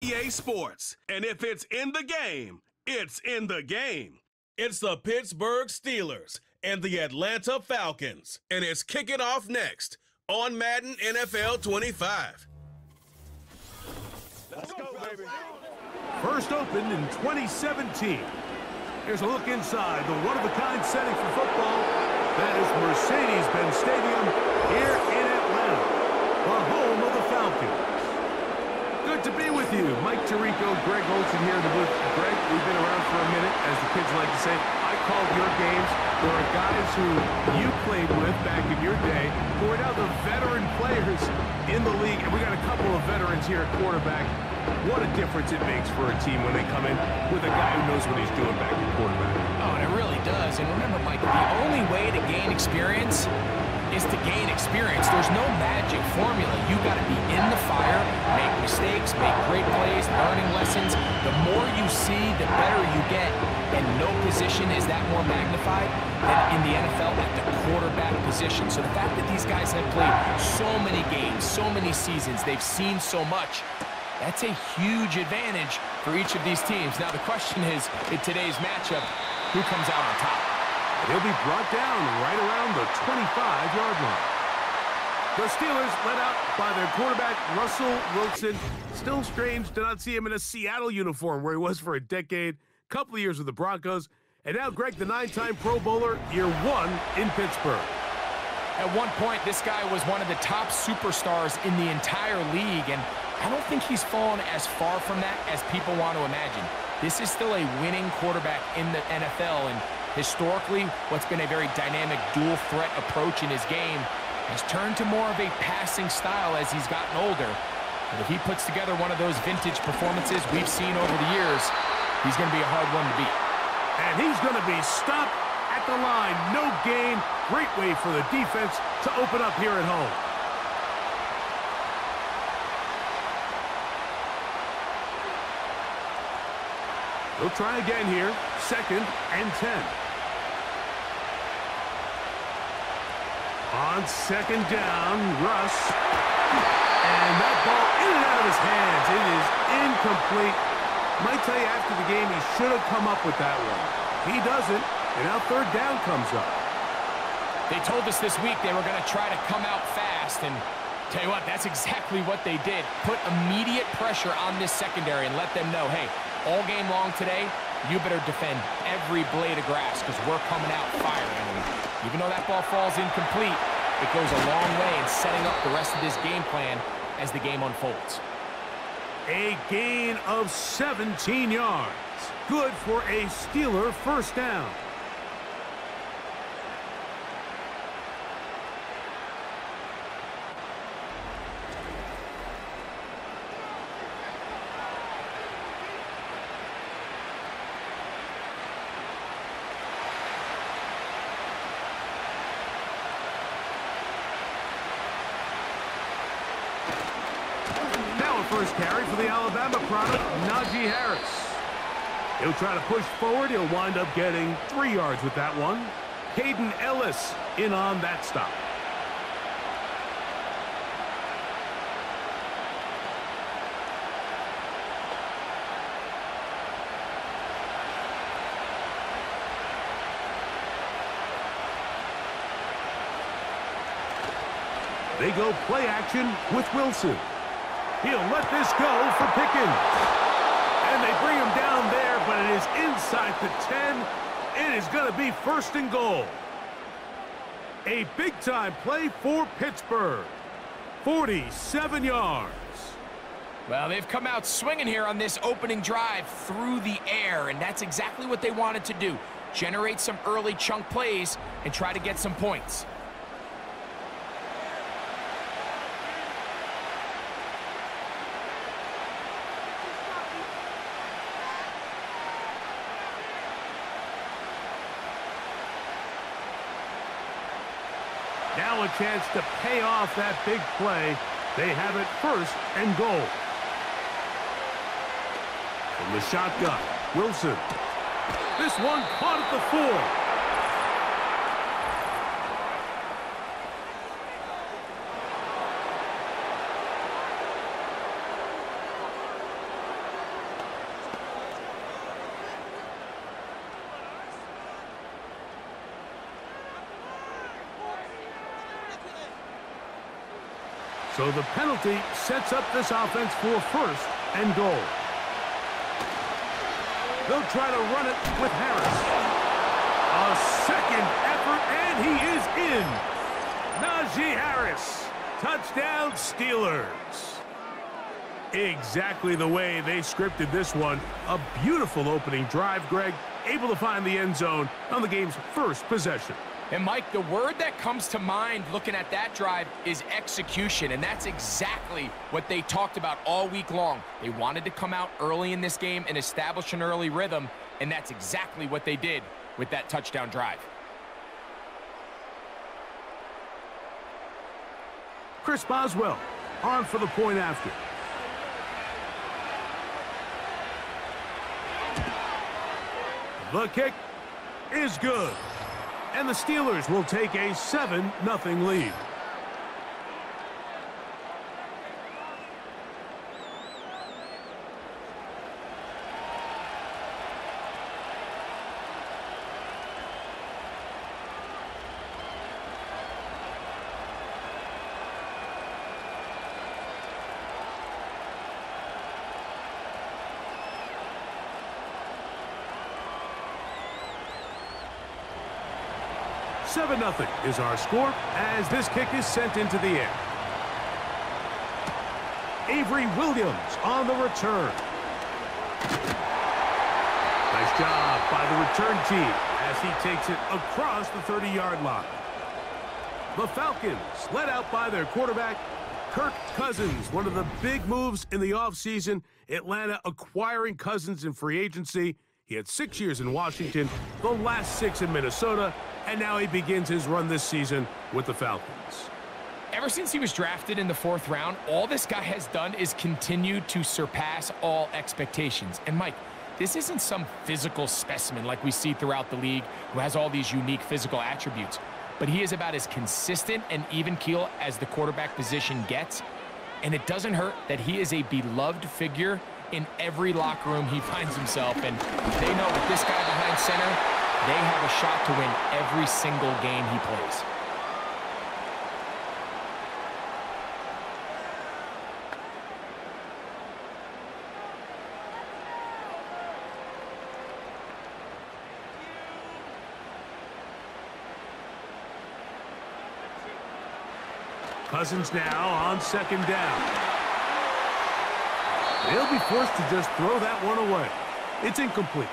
EA Sports. And if it's in the game, it's in the game. It's the Pittsburgh Steelers and the Atlanta Falcons. And it's kicking off next on Madden NFL 25. Let's go, baby. First opened in 2017. Here's a look inside the one-of-a-kind setting for football. That is Mercedes-Benz Stadium here in Atlanta, the home of the Falcons. Good to be with you. Mike Tirico, Greg Olson here in the booth. Greg, we've been around for a minute, as the kids like to say. I called your games. There are guys who you played with back in your day who are now the veteran players in the league. And we got a couple of veterans here at quarterback. What a difference it makes for a team when they come in with a guy who knows what he's doing back at quarterback. Oh, and it really does. And remember, Mike, the only way to gain experience is to gain experience. There's no magic formula. You got to be in the fire, make mistakes, make great plays, learning lessons. The more you see, the better you get. And no position is that more magnified than in the NFL at the quarterback position. So the fact that these guys have played so many games, so many seasons, they've seen so much, that's a huge advantage for each of these teams. Now the question is, in today's matchup, who comes out on top? He'll be brought down right around the 25-yard line. The Steelers led out by their quarterback, Russell Wilson. Still strange to not see him in a Seattle uniform where he was for a decade, couple of years with the Broncos. And now Greg, the 9-time Pro Bowler, year 1 in Pittsburgh. At one point, this guy was one of the top superstars in the entire league, and I don't think he's fallen as far from that as people want to imagine. This is still a winning quarterback in the NFL, and historically, what's been a very dynamic dual threat approach in his game has turned to more of a passing style as he's gotten older. But if he puts together one of those vintage performances we've seen over the years, he's going to be a hard one to beat. And he's going to be stopped at the line. No gain. Great way for the defense to open up here at home. He'll try again here. 2nd and 10. On 2nd down, Russ. And that ball in and out of his hands. It is incomplete. Might tell you after the game he should have come up with that one. He doesn't, and now 3rd down comes up. They told us this week they were going to try to come out fast, and tell you what, that's exactly what they did. Put immediate pressure on this secondary and let them know, hey, all game long today, you better defend every blade of grass because we're coming out firing. And even though that ball falls incomplete, it goes a long way in setting up the rest of this game plan as the game unfolds. A gain of 17 yards. Good for a Steeler 1st down. First carry for the Alabama product, Najee Harris. He'll try to push forward. He'll wind up getting 3 yards with that one. Caden Ellis in on that stop. They go play action with Wilson. He'll let this go for Pickens. And they bring him down there, but it is inside the 10. It is going to be 1st and goal. A big-time play for Pittsburgh. 47 yards. Well, they've come out swinging here on this opening drive through the air, and that's exactly what they wanted to do. Generate some early chunk plays and try to get some points. Now a chance to pay off that big play. They have it 1st and goal. From the shotgun, Wilson. This one caught at the 4. So the penalty sets up this offense for first and goal. They'll try to run it with Harris. A second effort, and he is in. Najee Harris. Touchdown, Steelers. Exactly the way they scripted this one. A beautiful opening drive, Greg. Able to find the end zone on the game's first possession. And, Mike, the word that comes to mind looking at that drive is execution, and that's exactly what they talked about all week long. They wanted to come out early in this game and establish an early rhythm, and that's exactly what they did with that touchdown drive. Chris Boswell on for the point after. The kick is good. And the Steelers will take a 7-0 lead. Seven 0 is our score as this kick is sent into the air. Avery Williams on the return. Nice job by the return team as he takes it across the 30-yard line. The Falcons, led out by their quarterback, Kirk Cousins. One of the big moves in the offseason, Atlanta acquiring Cousins in free agency. He had 6 years in Washington, the last 6 in Minnesota, and now he begins his run this season with the Falcons. Ever since he was drafted in the 4th round, all this guy has done is continue to surpass all expectations. And, Mike, this isn't some physical specimen like we see throughout the league who has all these unique physical attributes, but he is about as consistent and even keel as the quarterback position gets. And it doesn't hurt that he is a beloved figure in every locker room he finds himself in. They know with this guy behind center, they have a shot to win every single game he plays. Cousins now on second down. They'll be forced to just throw that one away. It's incomplete.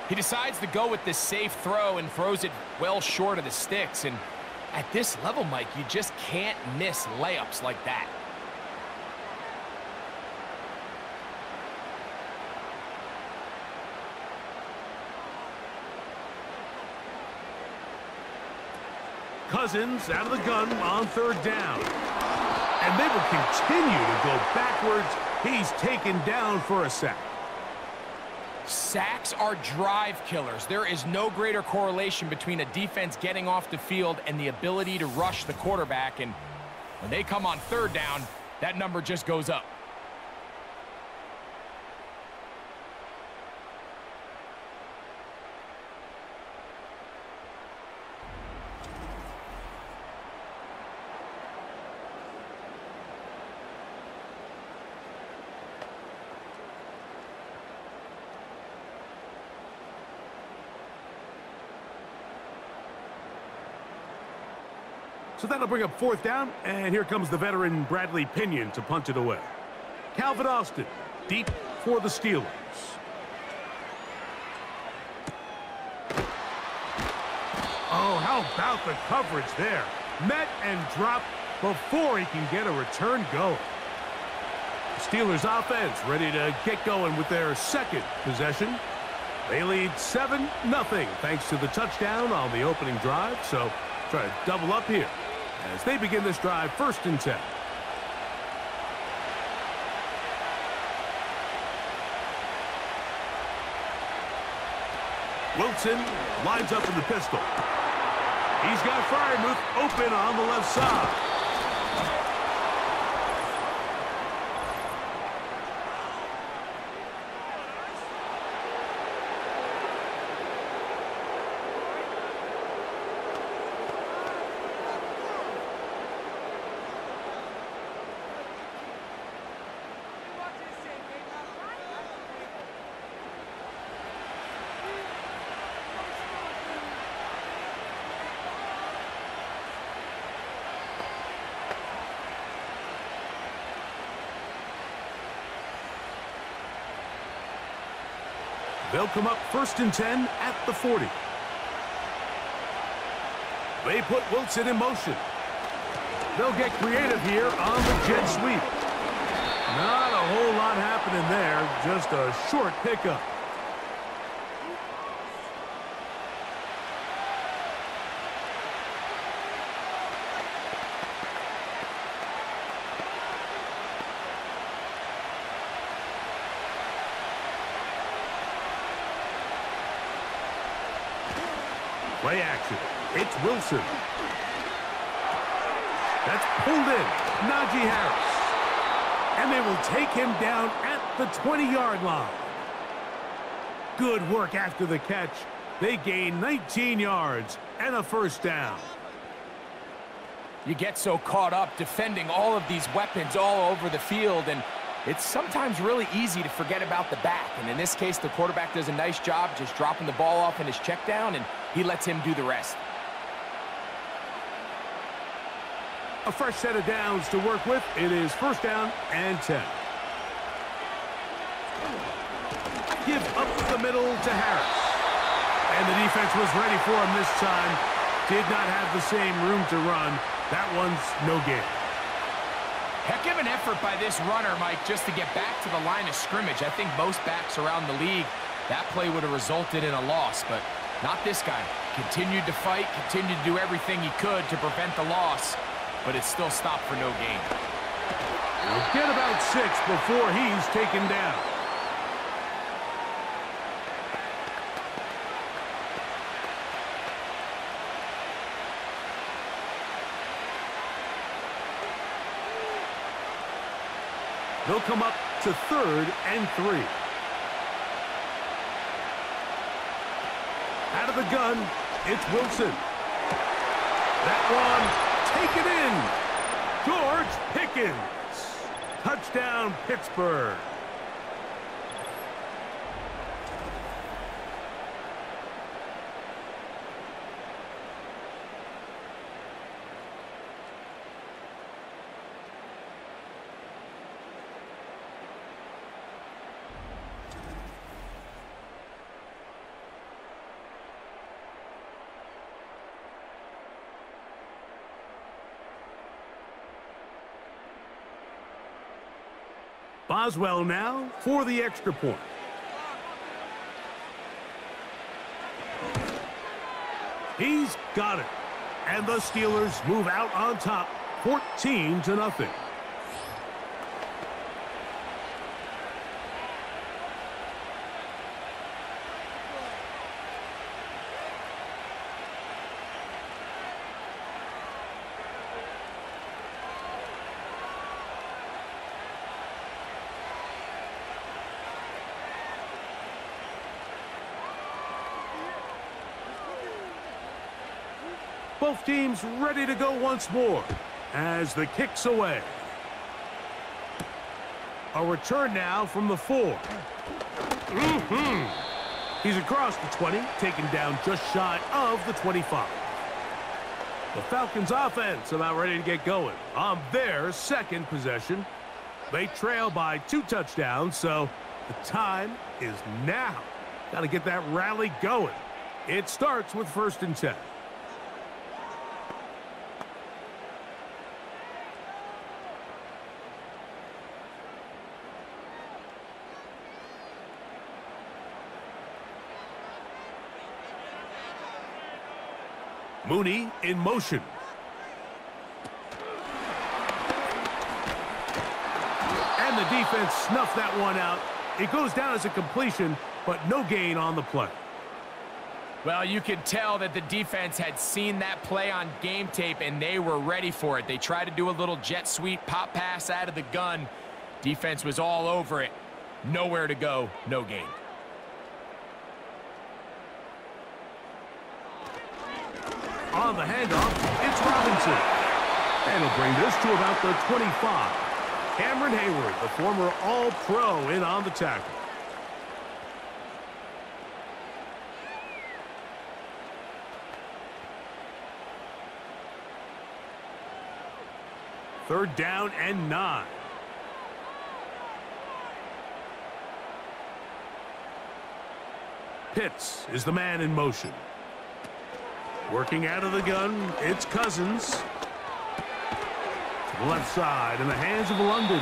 He decides to go with this safe throw and throws it well short of the sticks. And at this level, Mike, you just can't miss layups like that. Cousins out of the gun on third down. And they will continue to go backwards. He's taken down for a sack. Sacks are drive killers. There is no greater correlation between a defense getting off the field and the ability to rush the quarterback. And when they come on third down, that number just goes up. So that'll bring up fourth down, and here comes the veteran Bradley Pinion to punt it away. Calvin Austin, deep for the Steelers. Oh, how about the coverage there? Met and dropped before he can get a return going. The Steelers offense ready to get going with their second possession. They lead 7-0 thanks to the touchdown on the opening drive, so try to double up here as they begin this drive 1st and 10. Wilson lines up in the pistol. He's got Freiermuth open on the left side. They'll come up 1st and 10 at the 40. They put Wilson in motion. They'll get creative here on the jet sweep. Not a whole lot happening there, just a short pickup. Play action. It's Wilson. That's pulled in. Najee Harris. And they will take him down at the 20-yard line. Good work after the catch. They gain 19 yards and a first down. You get so caught up defending all of these weapons all over the field, and it's sometimes really easy to forget about the back. And in this case, the quarterback does a nice job just dropping the ball off in his check down, and he lets him do the rest. A fresh set of downs to work with. It is 1st down and 10. Give up the middle to Harris. And the defense was ready for him this time. Did not have the same room to run. That one's no gain. Heck of an effort by this runner, Mike, just to get back to the line of scrimmage. I think most backs around the league, that play would have resulted in a loss, but not this guy. Continued to fight, continued to do everything he could to prevent the loss, but it still stopped for no gain. We'll get about 6 before he's taken down. They'll come up to 3rd and 3. Out of the gun, it's Wilson. That one, take it in. George Pickens. Touchdown, Pittsburgh. Boswell now for the extra point. He's got it. And the Steelers move out on top, 14-0. Both teams ready to go once more as the kick's away. A return now from the 4. He's across the 20, taken down just shy of the 25. The Falcons offense about ready to get going on their second possession. They trail by 2 touchdowns, so the time is now. Got to get that rally going. It starts with 1st and 10. Mooney in motion. And the defense snuffed that one out. It goes down as a completion, but no gain on the play. Well, you could tell that the defense had seen that play on game tape, and they were ready for it. They tried to do a little jet sweep pop pass out of the gun. Defense was all over it. Nowhere to go, no gain. On the handoff, it's Robinson. And he'll bring this to about the 25. Cameron Hayward, the former All-Pro, in on the tackle. Third down and 9. Pitts is the man in motion. Working out of the gun, it's Cousins. To the left side in the hands of London.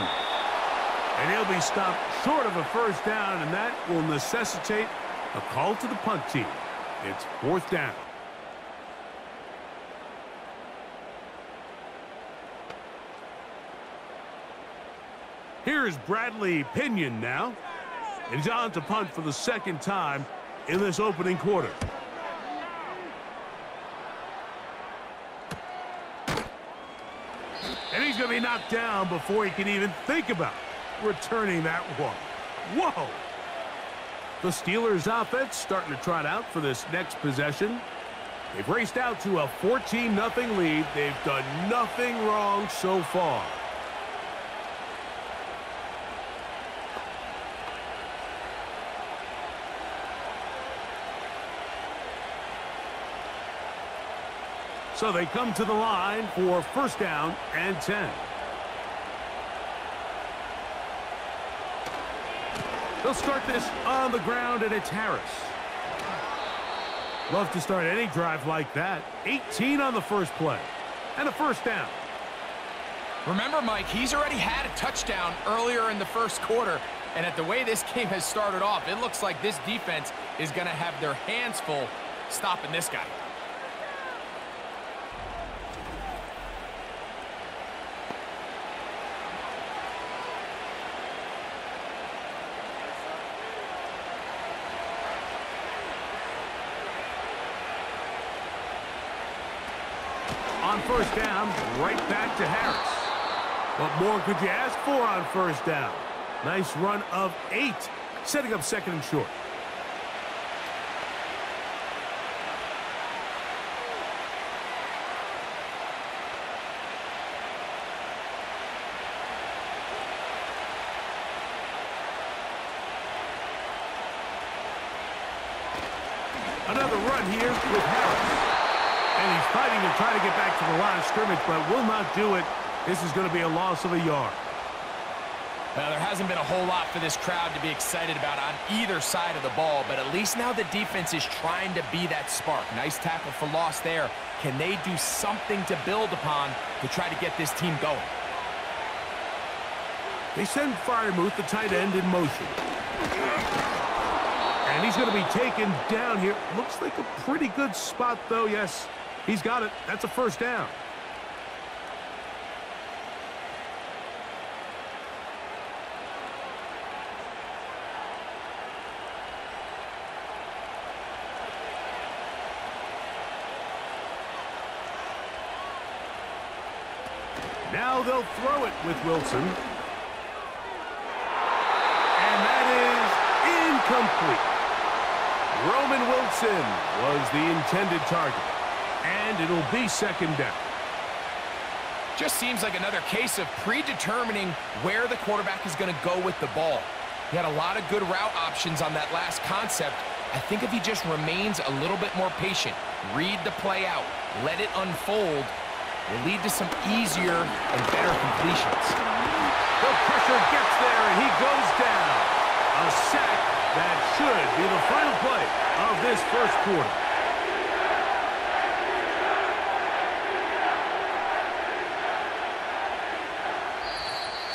And he'll be stopped short of a first down, and that will necessitate a call to the punt team. It's 4th down. Here's Bradley Pinion now. And he's on to punt for the 2nd time in this opening quarter. And he's going to be knocked down before he can even think about returning that one. Whoa! The Steelers offense starting to trot out for this next possession. They've raced out to a 14-0 lead. They've done nothing wrong so far. So they come to the line for 1st down and 10. They'll start this on the ground, and it's Harris. Love to start any drive like that. 18 on the first play. And a 1st down. Remember, Mike, he's already had a touchdown earlier in the 1st quarter. And at the way this game has started off, it looks like this defense is going to have their hands full stopping this guy. On 1st down, right back to Harris. What more could you ask for on 1st down? Nice run of 8, setting up 2nd and short. Another run here with Harris. And he's fighting to try to get back to the line of scrimmage, but will not do it. This is going to be a loss of a yard. Well, there hasn't been a whole lot for this crowd to be excited about on either side of the ball, but at least now the defense is trying to be that spark. Nice tackle for loss there. Can they do something to build upon to try to get this team going? They send Freiermuth, the tight end, in motion. And he's going to be taken down here. Looks like a pretty good spot, though. Yes, he's got it. That's a 1st down. Now they'll throw it with Wilson. And that is incomplete. Roman Wilson was the intended target. And it'll be 2nd down. Just seems like another case of predetermining where the quarterback is going to go with the ball. He had a lot of good route options on that last concept. I think if he just remains a little bit more patient, read the play out, let it unfold, will lead to some easier and better completions. The pressure gets there, and he goes down. A sack that should be the final play of this 1st quarter.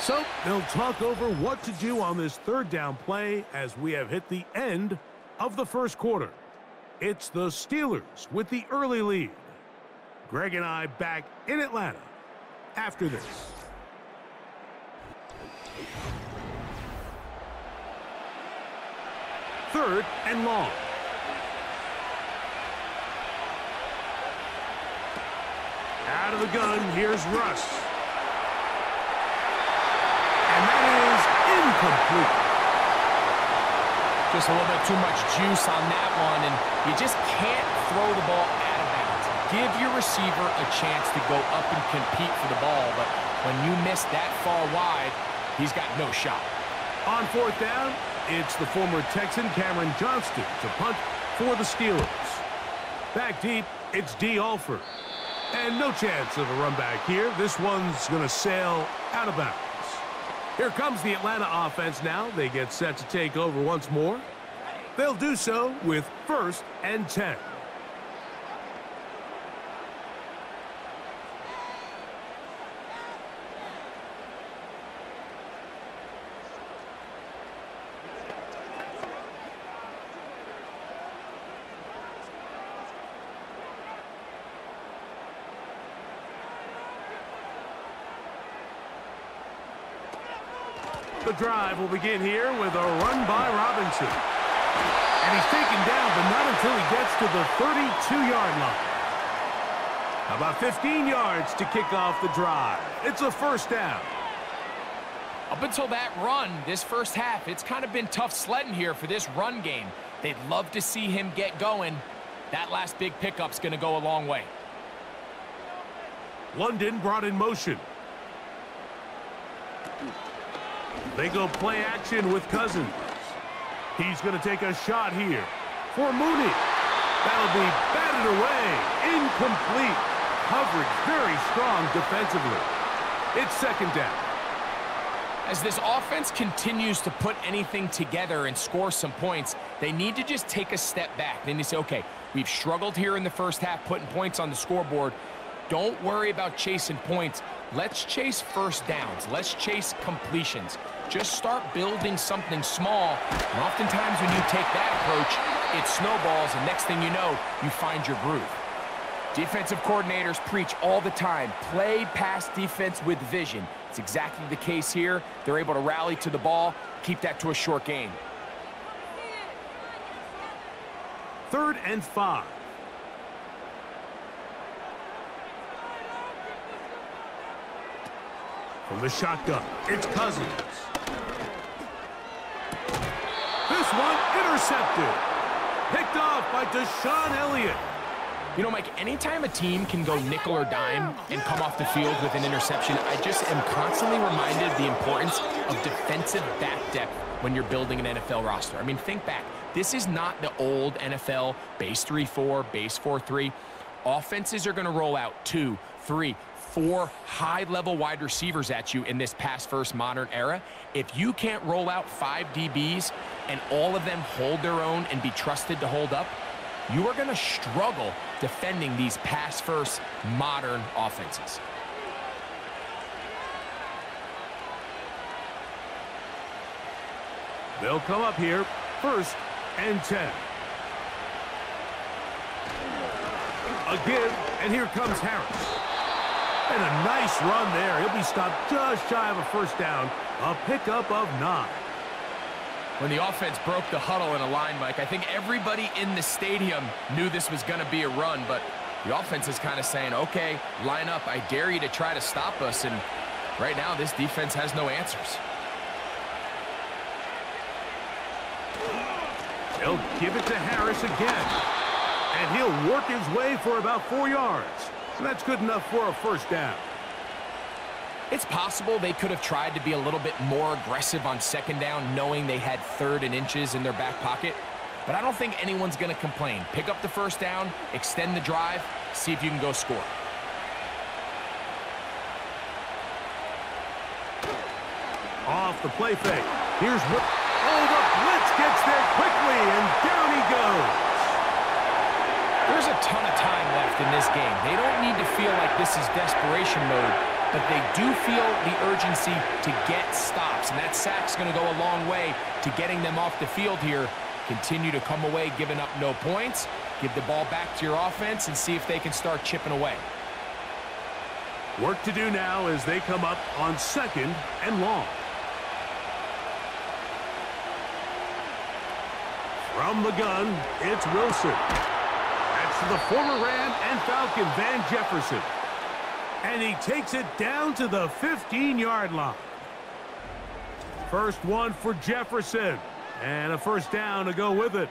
So they'll talk over what to do on this 3rd down play as we have hit the end of the 1st quarter. It's the Steelers with the early lead. Greg and I back in Atlanta after this. Third and long. Out of the gun, here's Russ. And that is incomplete. Just a little bit too much juice on that one, and you just can't throw the ball out of bounds. Give your receiver a chance to go up and compete for the ball, but when you miss that far wide, he's got no shot. On 4th down, it's the former Texan Cameron Johnston to punt for the Steelers. Back deep, it's D. Alford. And no chance of a run back here. This one's going to sail out of bounds. Here comes the Atlanta offense now. They get set to take over once more. They'll do so with 1st and 10. The drive will begin here with a run by Robinson. And he's taken down, but not until he gets to the 32-yard line. About 15 yards to kick off the drive. It's a 1st down. Up until that run, this first half, it's kind of been tough sledding here for this run game. They'd love to see him get going. That last big pickup's going to go a long way. London brought in motion. They go play action with Cousins. He's going to take a shot here for Mooney. That'll be batted away. Incomplete. Coverage very strong defensively. It's 2nd down. As this offense continues to put anything together and score some points, they need to just take a step back. Then you say, okay, we've struggled here in the first half putting points on the scoreboard. Don't worry about chasing points. Let's chase 1st downs. Let's chase completions. Just start building something small. And oftentimes when you take that approach, it snowballs, and next thing you know, you find your groove. Defensive coordinators preach all the time, play pass defense with vision. It's exactly the case here. They're able to rally to the ball, keep that to a short gain. 3rd and 5. From the shotgun, it's Cousins. This one intercepted. Picked off by Deshaun Elliott. You know, Mike, anytime a team can go nickel or dime and come off the field with an interception, I just am constantly reminded of the importance of defensive back depth when you're building an NFL roster. I mean, think back. This is not the old NFL base 3-4, base 4-3. Offenses are going to roll out 2, 3, 4 high-level wide receivers at you in this pass-first modern era. If you can't roll out 5 DBs and all of them hold their own and be trusted to hold up, you are going to struggle defending these pass-first modern offenses. They'll come up here, 1st and 10. A give, and here comes Harris. And a nice run there. He'll be stopped just shy of a 1st down. A pickup of 9. When the offense broke the huddle in a line, Mike, I think everybody in the stadium knew this was going to be a run, but the offense is kind of saying, okay, line up. I dare you to try to stop us, and right now this defense has no answers. They'll give it to Harris again. And he'll work his way for about 4 yards. And that's good enough for a 1st down. It's possible they could have tried to be a little bit more aggressive on 2nd down, knowing they had 3rd and inches in their back pocket. But I don't think anyone's going to complain. Pick up the 1st down, extend the drive, see if you can go score. Off the play fake. Here's what. Oh, the blitz gets there quickly, and down he goes. There's a ton of time left in this game. They don't need to feel like this is desperation mode, but they do feel the urgency to get stops, and that sack's going to go a long way to getting them off the field here. Continue to come away giving up no points, give the ball back to your offense, and see if they can start chipping away. Work to do now as they come up on 2nd and long. From the gun, it's Wilson. That's to the former Ram and Falcon, Van Jefferson. And he takes it down to the 15-yard line. First one for Jefferson. And a 1st down to go with it.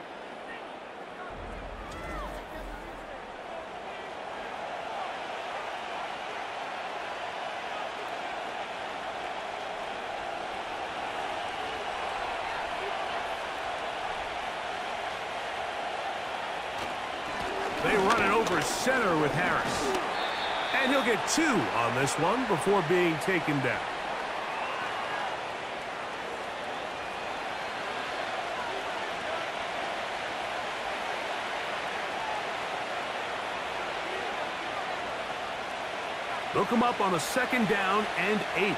They run it over center with Harris. And he'll get 2 on this one before being taken down. They'll come up on a 2nd down and 8.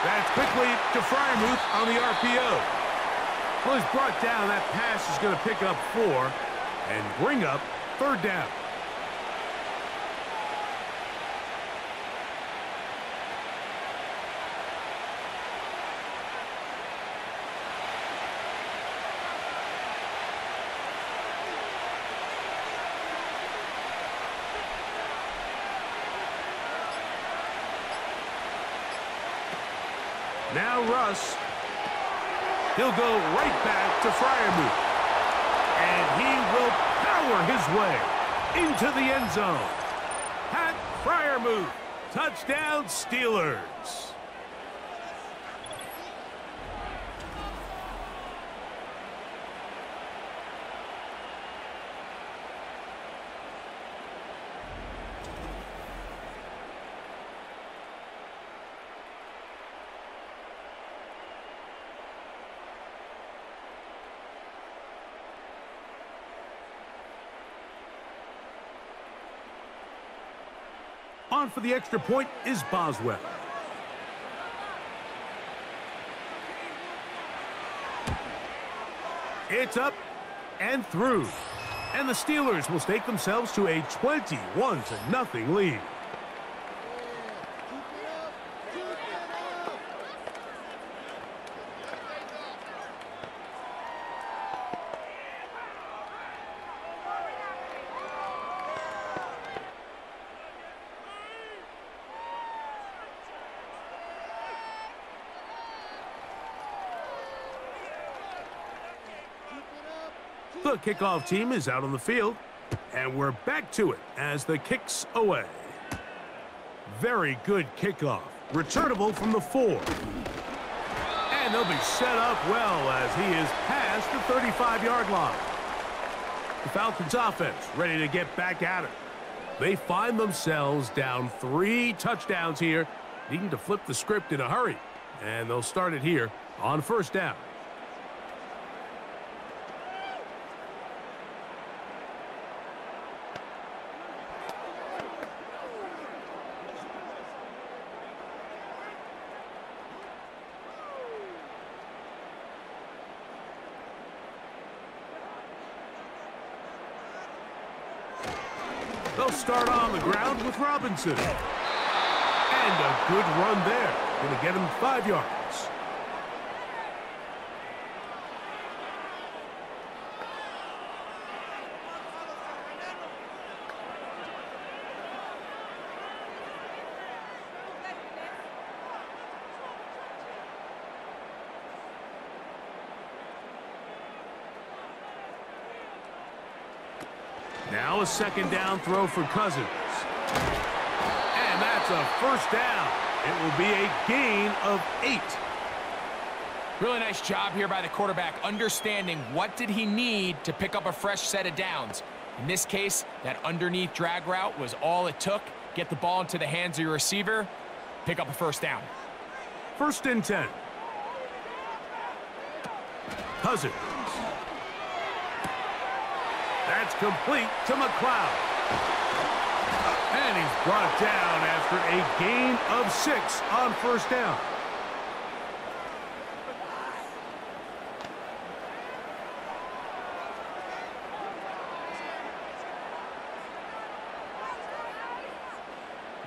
That's quickly to Fryermuth on the RPO. Well, he's brought down. That pass is going to pick up 4 and bring up 3rd down. Now Russ. He'll go right back to Fryermuth. And he will power his way into the end zone. Pat Fryermuth. Touchdown, Steelers. On for the extra point is Boswell. It's up and through. And the Steelers will stake themselves to a 21-0 lead. The kickoff team is out on the field, and we're back to it as the kick's away. Very good kickoff. Returnable from the 4. And they'll be set up well as he is past the 35-yard line. The Falcons offense ready to get back at it. They find themselves down 3 touchdowns here, needing to flip the script in a hurry. And they'll start it here on 1st down. They'll start on the ground with Robinson. And a good run there. Going to get him 5 yards. Now a 2nd down throw for Cousins. And that's a 1st down. It will be a gain of 8. Really nice job here by the quarterback, understanding what did he need to pick up a fresh set of downs. In this case, that underneath drag route was all it took. Get the ball into the hands of your receiver, pick up a 1st down. 1st and 10. Cousins. That's complete to McLeod. And he's brought down after a gain of 6 on 1st down.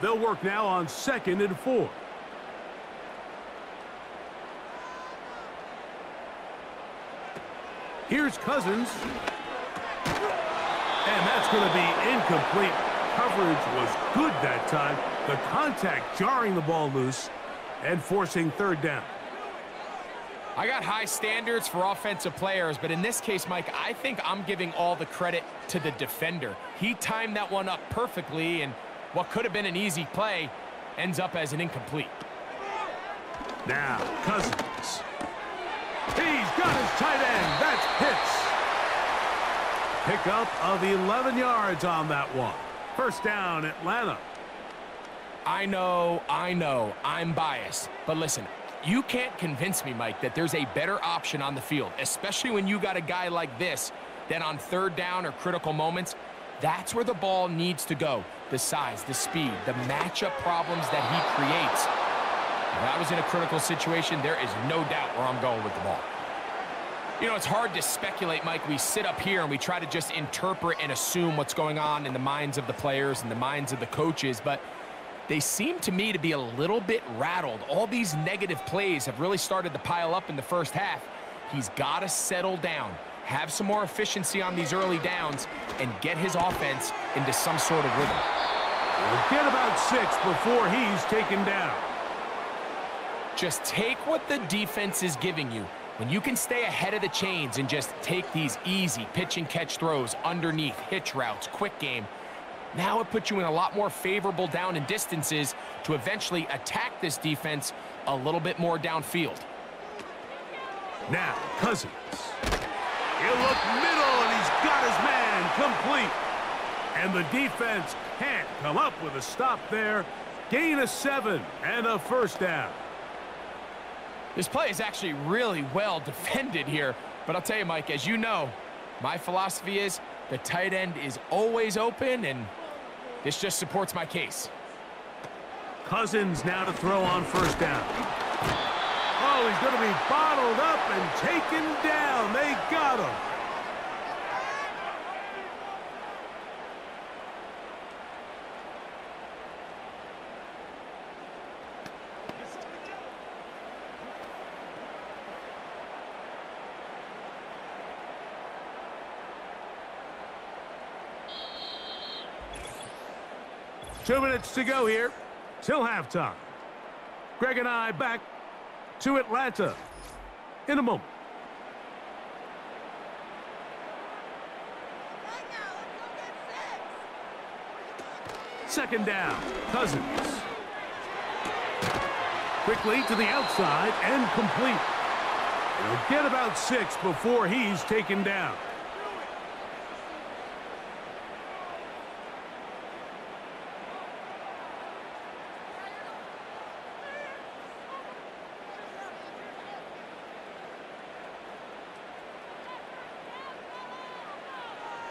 They'll work now on 2nd and 4. Here's Cousins. And that's going to be incomplete. Coverage was good that time. The contact jarring the ball loose and forcing 3rd down. I got high standards for offensive players, but in this case, Mike, I think I'm giving all the credit to the defender. He timed that one up perfectly, and what could have been an easy play ends up as an incomplete. Now, Cousins. He's got his tight end. That's Pitts. Pickup of 11 yards on that one. 1st down, Atlanta. I know, I'm biased. But listen, you can't convince me, Mike, that there's a better option on the field, especially when you got a guy like this Then on third down or critical moments, that's where the ball needs to go. The size, the speed, the matchup problems that he creates. If I was in a critical situation, there is no doubt where I'm going with the ball. You know, it's hard to speculate, Mike. We sit up here and we try to just interpret and assume what's going on in the minds of the players and the minds of the coaches, but they seem to me to be a little bit rattled. All these negative plays have really started to pile up in the first half. He's got to settle down, have some more efficiency on these early downs, and get his offense into some sort of rhythm. We'll get about 6 before he's taken down. Just take what the defense is giving you. When you can stay ahead of the chains and just take these easy pitch and catch throws underneath, hitch routes, quick game, now it puts you in a lot more favorable down and distances to eventually attack this defense a little bit more downfield. Now, Cousins. He'll look middle, and he's got his man complete. And the defense can't come up with a stop there. Gain of 7 and a first down. This play is actually really well defended here. But I'll tell you, Mike, as you know, my philosophy is the tight end is always open, and this just supports my case. Cousins now to throw on first down. Oh, he's going to be bottled up and taken down. They got him. Two minutes to go here till halftime. Greg and I back to Atlanta in a moment. Second down, Cousins. Quickly to the outside and complete. He'll get about 6 before he's taken down.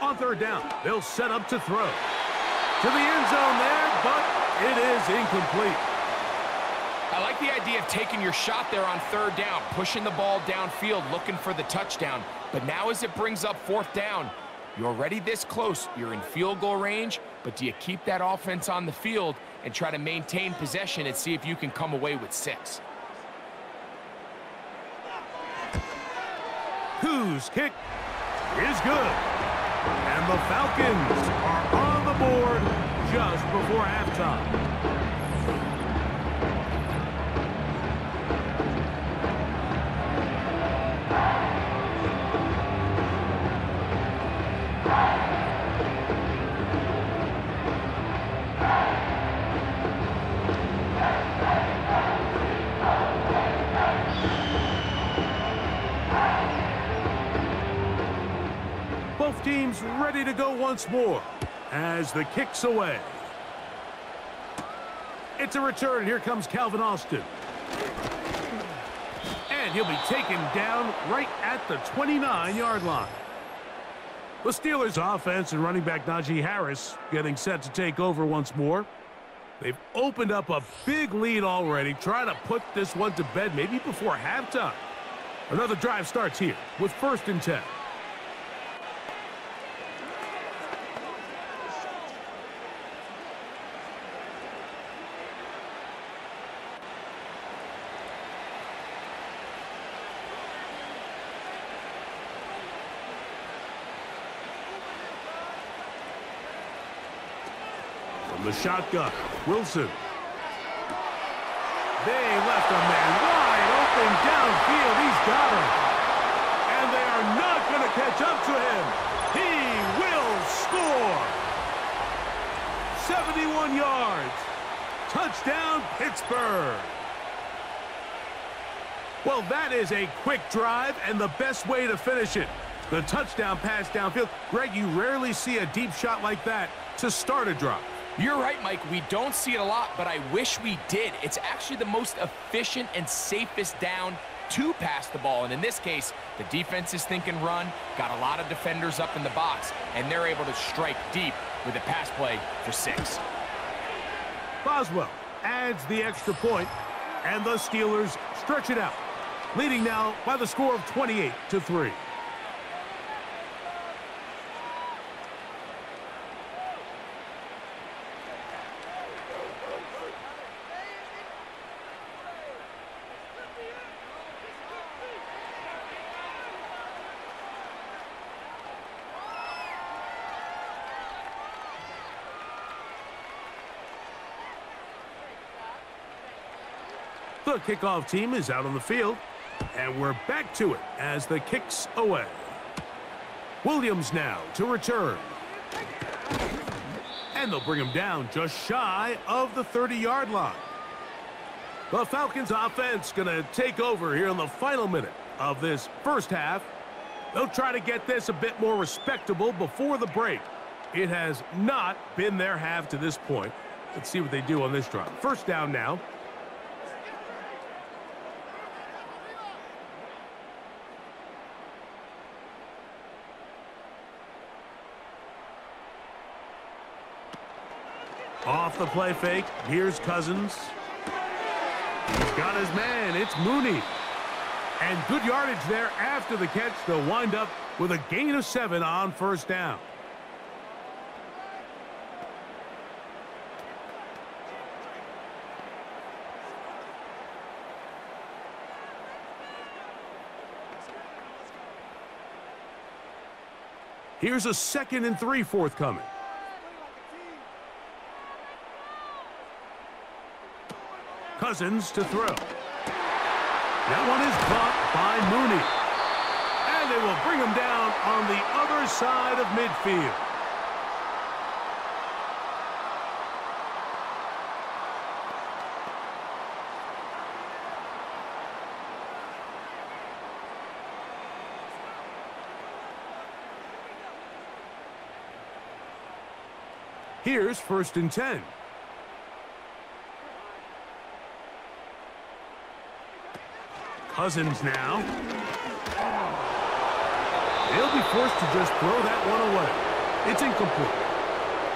On third down, they'll set up to throw. To the end zone there, but it is incomplete. I like the idea of taking your shot there on third down, pushing the ball downfield, looking for the touchdown. But now as it brings up fourth down, you're already this close. You're in field goal range, but do you keep that offense on the field and try to maintain possession and see if you can come away with 6? Whose kick is good. And the Falcons are on the board just before halftime. Both teams ready to go once more as the kick's away. It's a return. Here comes Calvin Austin. And he'll be taken down right at the 29-yard line. The Steelers' offense and running back Najee Harris getting set to take over once more. They've opened up a big lead already, trying to put this one to bed maybe before halftime. Another drive starts here with 1st and 10. From the shotgun, Wilson. They left a man wide open downfield. He's got him. And they are not going to catch up to him. He will score. 71 yards. Touchdown, Pittsburgh. Well, that is a quick drive and the best way to finish it. The touchdown pass downfield. Greg, you rarely see a deep shot like that to start a drive. You're right, Mike. We don't see it a lot, but I wish we did. It's actually the most efficient and safest down to pass the ball. And in this case, the defense is thinking run, got a lot of defenders up in the box, and they're able to strike deep with a pass play for 6. Boswell adds the extra point, and the Steelers stretch it out, leading now by the score of 28-3. The kickoff team is out on the field, and we're back to it as the kick's away. Williams now to return. And they'll bring him down just shy of the 30-yard line. The Falcons offense going to take over here in the final minute of this first half. They'll try to get this a bit more respectable before the break. It has not been their half to this point. Let's see what they do on this drive. First down now. Off the play fake, here's Cousins. He's got his man, it's Mooney. And good yardage there after the catch. They'll wind up with a gain of 7 on first down. Here's a 2nd and 3 forthcoming. Cousins to throw. That one is caught by Mooney. And they will bring him down on the other side of midfield. Here's 1st and 10. Cousins now. They'll be forced to just throw that one away. It's incomplete.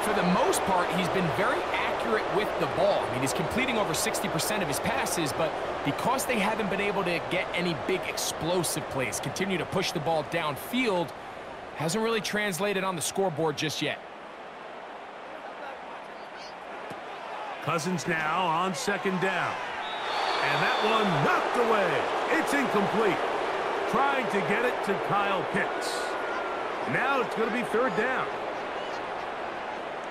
For the most part, he's been very accurate with the ball. I mean, he's completing over 60% of his passes, but because they haven't been able to get any big explosive plays, continue to push the ball downfield, hasn't really translated on the scoreboard just yet. Cousins now on 2nd down. And that one knocked away. It's incomplete. Trying to get it to Kyle Pitts. Now it's going to be 3rd down.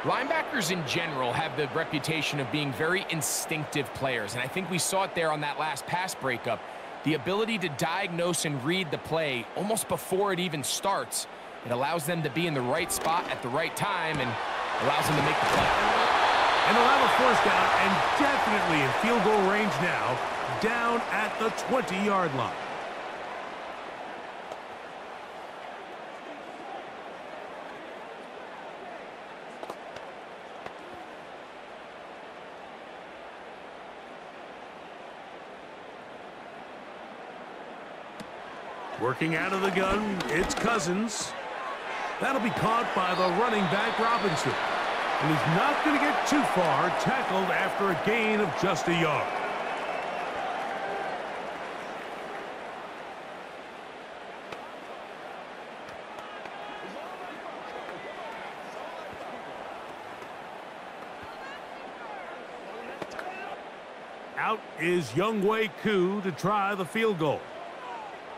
Linebackers in general have the reputation of being very instinctive players, and I think we saw it there on that last pass breakup. The ability to diagnose and read the play almost before it even starts. It allows them to be in the right spot at the right time and allows them to make the play. And they'll have a 1st down and definitely in field goal range now, down at the 20-yard line. Working out of the gun, it's Cousins. That'll be caught by the running back, Robinson. And he's not going to get too far, tackled after a gain of just a yard. Out is Younghoe Koo to try the field goal.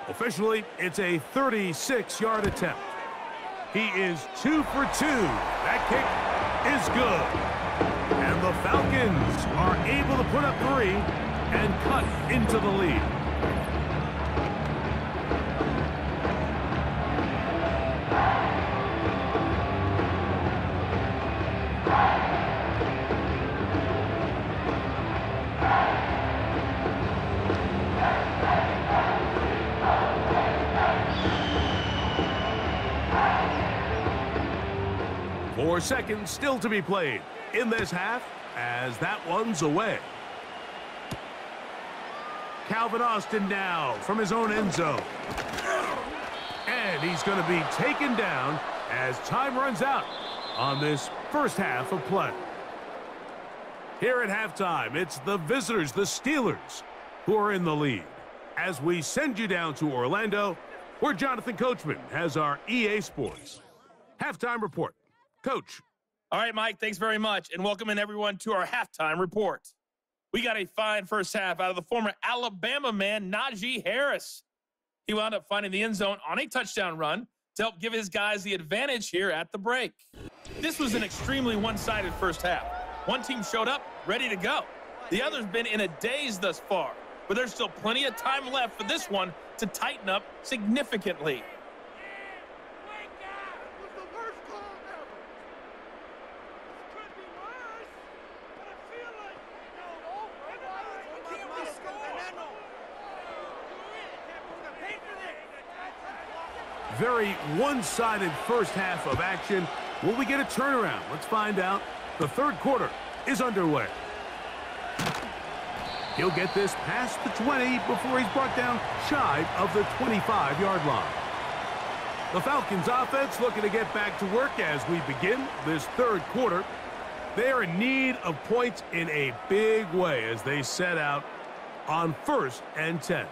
Officially, it's a 36-yard attempt. He is 2 for 2. That kick is good. And the Falcons are able to put up 3 and cut into the lead. Four seconds still to be played in this half as that one's away. Calvin Austin now from his own end zone. And he's going to be taken down as time runs out on this first half of play. Here at halftime, it's the visitors, the Steelers, who are in the lead. As we send you down to Orlando, where Jonathan Coachman has our EA Sports halftime report. Coach. All right, Mike, thanks very much, and welcome in everyone to our halftime report. We got a fine first half out of the former Alabama man, Najee Harris. He wound up finding the end zone on a touchdown run to help give his guys the advantage here at the break. This was an extremely one-sided first half. One team showed up, ready to go. The other's been in a daze thus far, but there's still plenty of time left for this one to tighten up significantly. Very one-sided first half of action. Will we get a turnaround? Let's find out. The third quarter is underway. He'll get this past the 20 before he's brought down shy of the 25-yard line. The Falcons offense looking to get back to work as we begin this third quarter. They are in need of points in a big way as they set out on 1st and 10.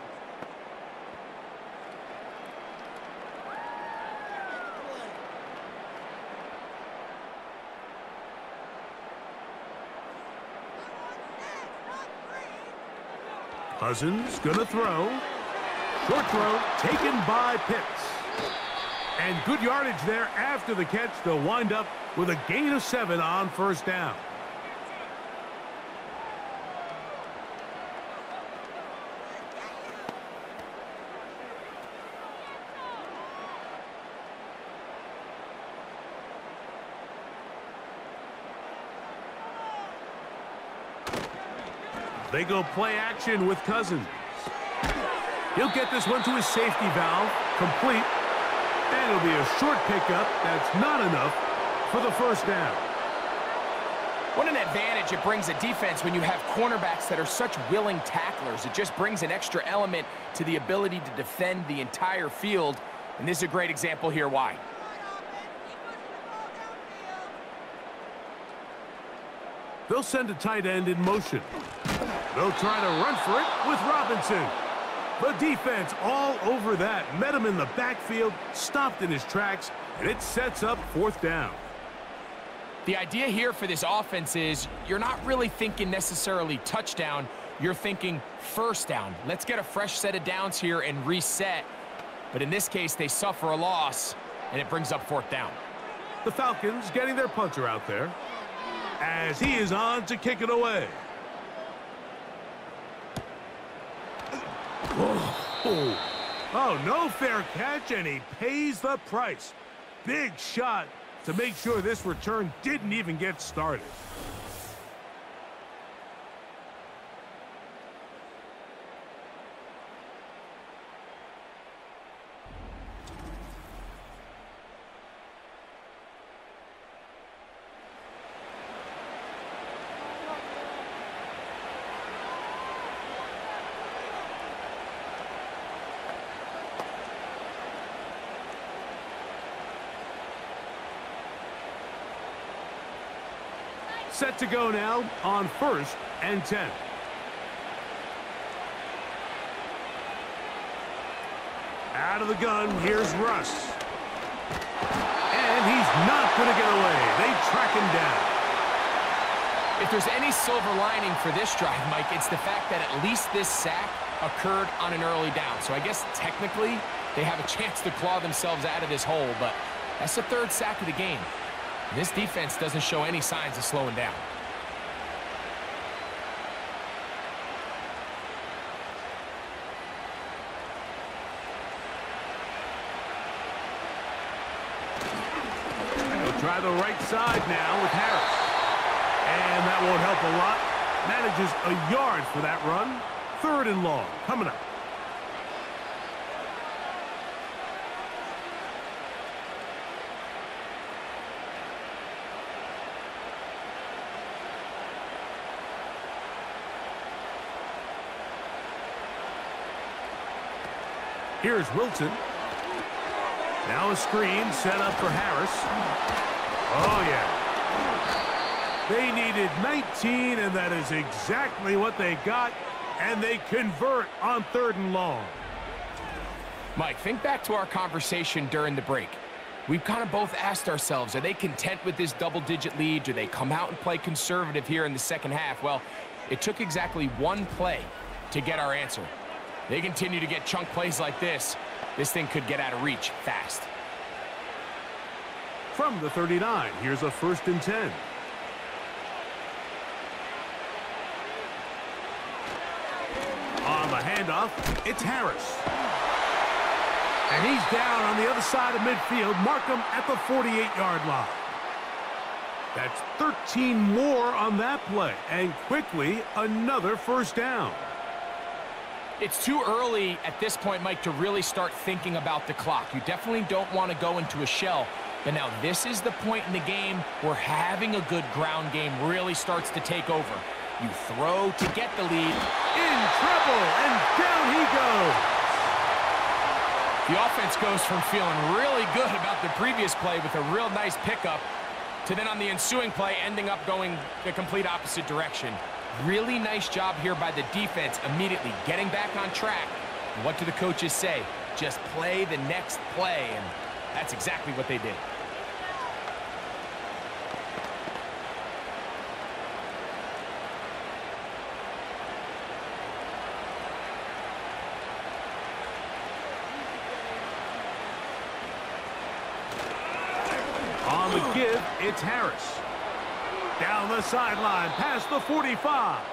Cousins gonna throw. Short throw taken by Pitts. And good yardage there after the catch. They'll wind up with a gain of 7 on first down. They go play action with Cousins. He'll get this one to his safety valve, complete. And it'll be a short pickup. That's not enough for the first down. What an advantage it brings a defense when you have cornerbacks that are such willing tacklers. It just brings an extra element to the ability to defend the entire field. And this is a great example here why. They'll send a tight end in motion. They'll try to run for it with Robinson. The defense all over that. Met him in the backfield, stopped in his tracks, and it sets up 4th down. The idea here for this offense is you're not really thinking necessarily touchdown. You're thinking first down. Let's get a fresh set of downs here and reset. But in this case, they suffer a loss, and it brings up 4th down. The Falcons getting their punter out there as he is on to kick it away. Oh, no fair catch, and he pays the price. Big shot to make sure this return didn't even get started. Set to go now on 1st and 10. Out of the gun, here's Russ. And he's not going to get away. They track him down. If there's any silver lining for this drive, Mike, it's the fact that at least this sack occurred on an early down. So I guess technically they have a chance to claw themselves out of this hole, but that's the 3rd sack of the game. This defense doesn't show any signs of slowing down. They'll try the right side now with Harris. And that won't help a lot. Manages a yard for that run. 3rd and long coming up. Here's Wilson. Now a screen set up for Harris. Oh, yeah. They needed 19, and that is exactly what they got, and they convert on 3rd and long. Mike, think back to our conversation during the break. We've kind of both asked ourselves, are they content with this double-digit lead? Do they come out and play conservative here in the second half? Well, it took exactly one play to get our answer. They continue to get chunk plays like this. This thing could get out of reach fast. From the 39, here's a 1st and 10. On the handoff, it's Harris. And he's down on the other side of midfield. Mark him at the 48-yard line. That's 13 more on that play. And quickly, another 1st down. It's too early at this point, Mike, to really start thinking about the clock. You definitely don't want to go into a shell. But now this is the point in the game where having a good ground game really starts to take over. You throw to get the lead. In trouble, and down he goes. The offense goes from feeling really good about the previous play with a real nice pickup to then on the ensuing play ending up going the complete opposite direction. Really nice job here by the defense immediately getting back on track. And what do the coaches say? Just play the next play, and that's exactly what they did. On the give, it's Harris. Down the sideline, past the 45.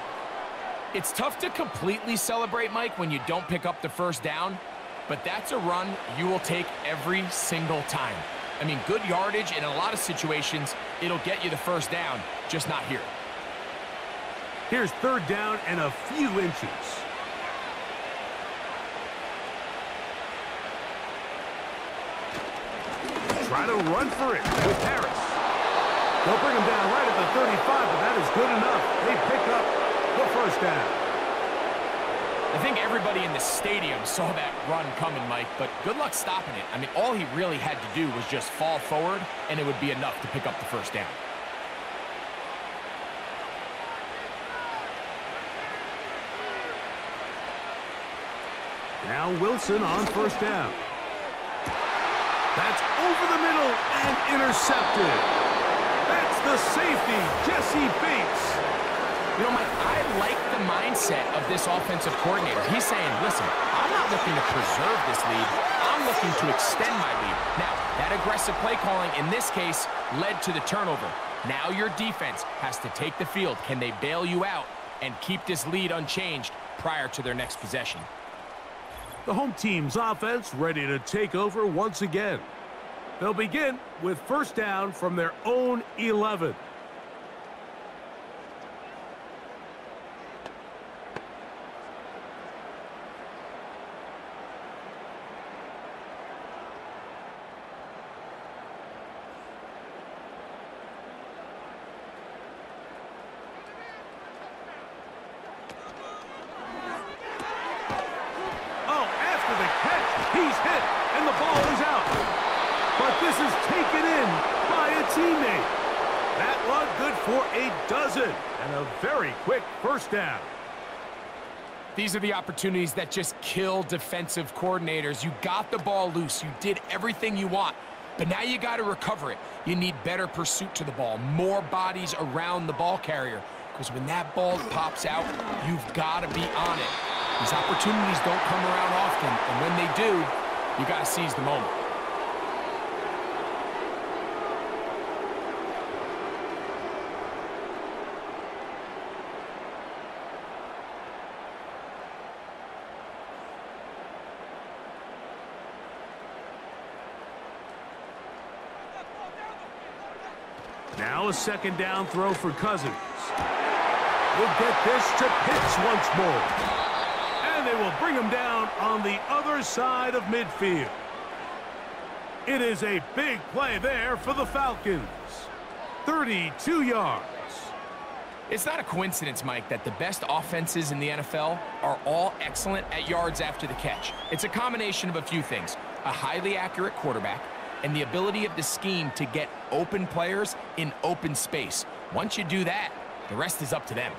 It's tough to completely celebrate, Mike, when you don't pick up the 1st down, but that's a run you will take every single time. I mean, good yardage in a lot of situations, it'll get you the 1st down, just not here. Here's 3rd down and a few inches. Try to run for it with Harris. They'll bring him down right at the 35, but that is good enough. They pick up the 1st down. I think everybody in the stadium saw that run coming, Mike, but good luck stopping it. I mean, all he really had to do was just fall forward, and it would be enough to pick up the 1st down. Now Wilson on 1st down. That's over the middle and intercepted. That's the safety, Jesse Bates. You know, Mike, I like the mindset of this offensive coordinator. He's saying, listen, I'm not looking to preserve this lead. I'm looking to extend my lead. Now, that aggressive play calling in this case led to the turnover. Now your defense has to take the field. Can they bail you out and keep this lead unchanged prior to their next possession? The home team's offense ready to take over once again. They'll begin with 1st down from their own 11. He's hit, and the ball is out. But this is taken in by a teammate. That one good for a dozen, and a very quick 1st down. These are the opportunities that just kill defensive coordinators. You got the ball loose. You did everything you want, but now you got to recover it. You need better pursuit to the ball, more bodies around the ball carrier, because when that ball pops out, you've got to be on it. These opportunities don't come around often, and when they do, you got to seize the moment. Now a 2nd down throw for Cousins. We'll get this to Pitts once more. And they will bring him down on the other side of midfield. It is a big play there for the Falcons. 32 yards. It's not a coincidence, Mike, that the best offenses in the NFL are all excellent at yards after the catch. It's a combination of a few things: a highly accurate quarterback and the ability of the scheme to get open players in open space. Once you do that, the rest is up to them.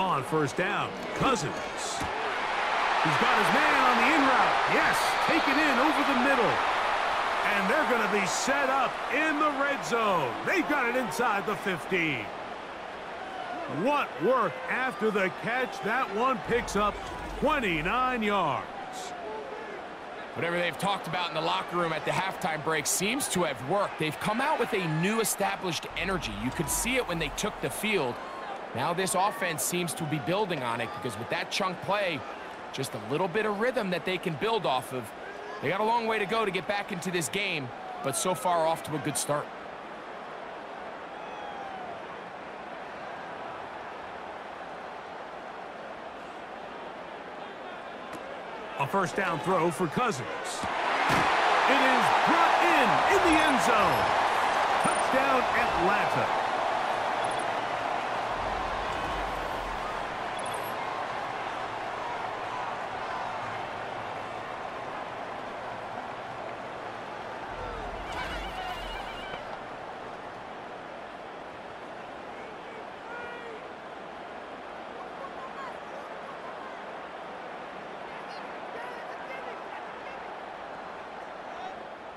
On first down, Cousins. He's got his man on the in route. Yes, taken in over the middle. And they're going to be set up in the red zone. They've got it inside the 15. What work after the catch. That one picks up 29 yards. Whatever they've talked about in the locker room at the halftime break seems to have worked. They've come out with a new established energy. You could see it when they took the field. Now this offense seems to be building on it, because with that chunk play, just a little bit of rhythm that they can build off of. They got a long way to go to get back into this game, but so far off to a good start. A first down throw for Cousins. It is brought in the end zone. Touchdown, Atlanta.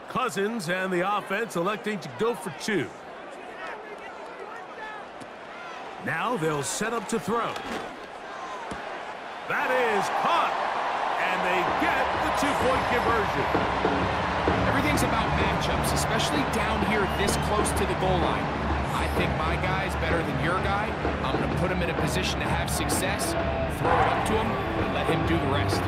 Cousins and the offense electing to go for two. Now they'll set up to throw. That is caught, and they get the two-point conversion. Everything's about matchups, especially down here this close to the goal line. I think my guy's better than your guy. I'm going to put him in a position to have success, throw it up to him, and let him do the rest.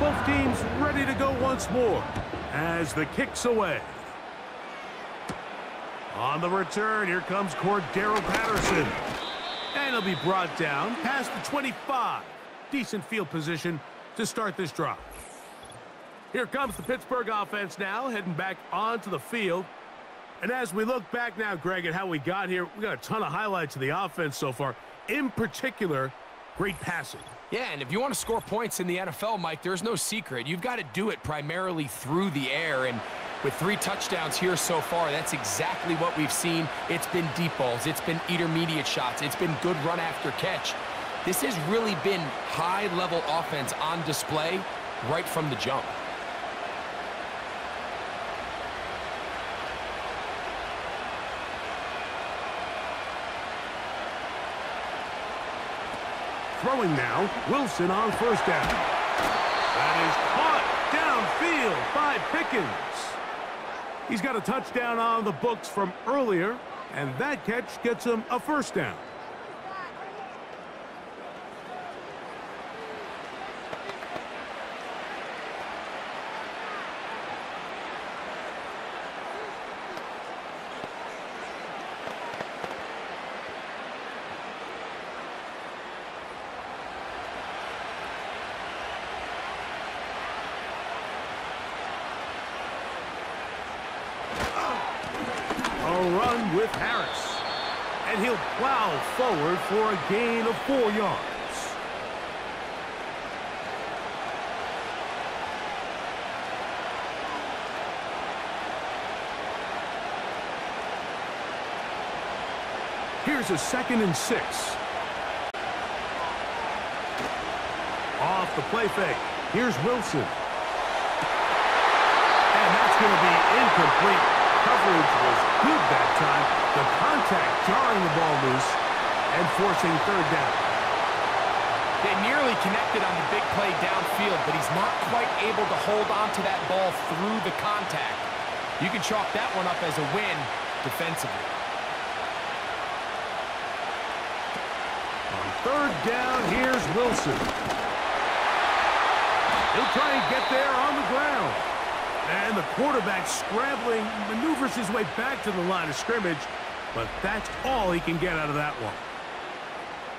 Both teams ready to go once more as the kick's away. On the return, here comes Cordero Patterson. And he'll be brought down past the 25. Decent field position to start this drive. Here comes the Pittsburgh offense now, heading back onto the field. And as we look back now, Greg, at how we got here, we got a ton of highlights of the offense so far. In particular, great passing. Yeah, and if you want to score points in the NFL, Mike, there's no secret. You've got to do it primarily through the air, and with 3 touchdowns here so far, that's exactly what we've seen. It's been deep balls. It's been intermediate shots. It's been good run after catch. This has really been high-level offense on display right from the jump. Throwing now, Wilson on first down. That is caught downfield by Pickens. He's got a touchdown on the books from earlier, and that catch gets him a first down. Run with Harris, and he'll plow forward for a gain of 4 yards. Here's a 2nd and 6. Off the play fake. Here's Wilson. And that's going to be incomplete. Coverage was good that time. The contact jarring the ball loose and forcing 3rd down. They nearly connected on the big play downfield, but he's not quite able to hold on to that ball through the contact. You can chalk that one up as a win defensively. On third down, here's Wilson. He'll try and get there on the ground. And the quarterback scrambling, maneuvers his way back to the line of scrimmage, but that's all he can get out of that one.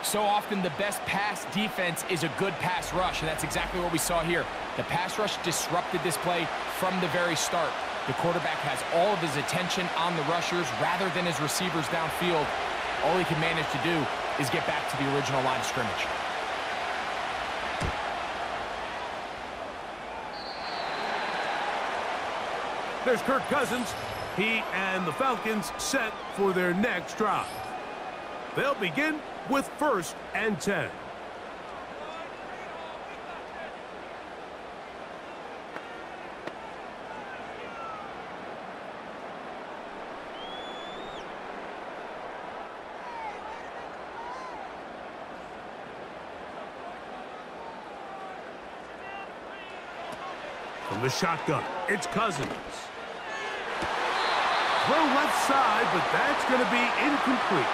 So often the best pass defense is a good pass rush, and that's exactly what we saw here. The pass rush disrupted this play from the very start. The quarterback has all of his attention on the rushers rather than his receivers downfield. All he can manage to do is get back to the original line of scrimmage. There's Kirk Cousins. He and the Falcons set for their next drive. They'll begin with 1st and 10. From the shotgun, it's Cousins. Throw left side, but that's going to be incomplete.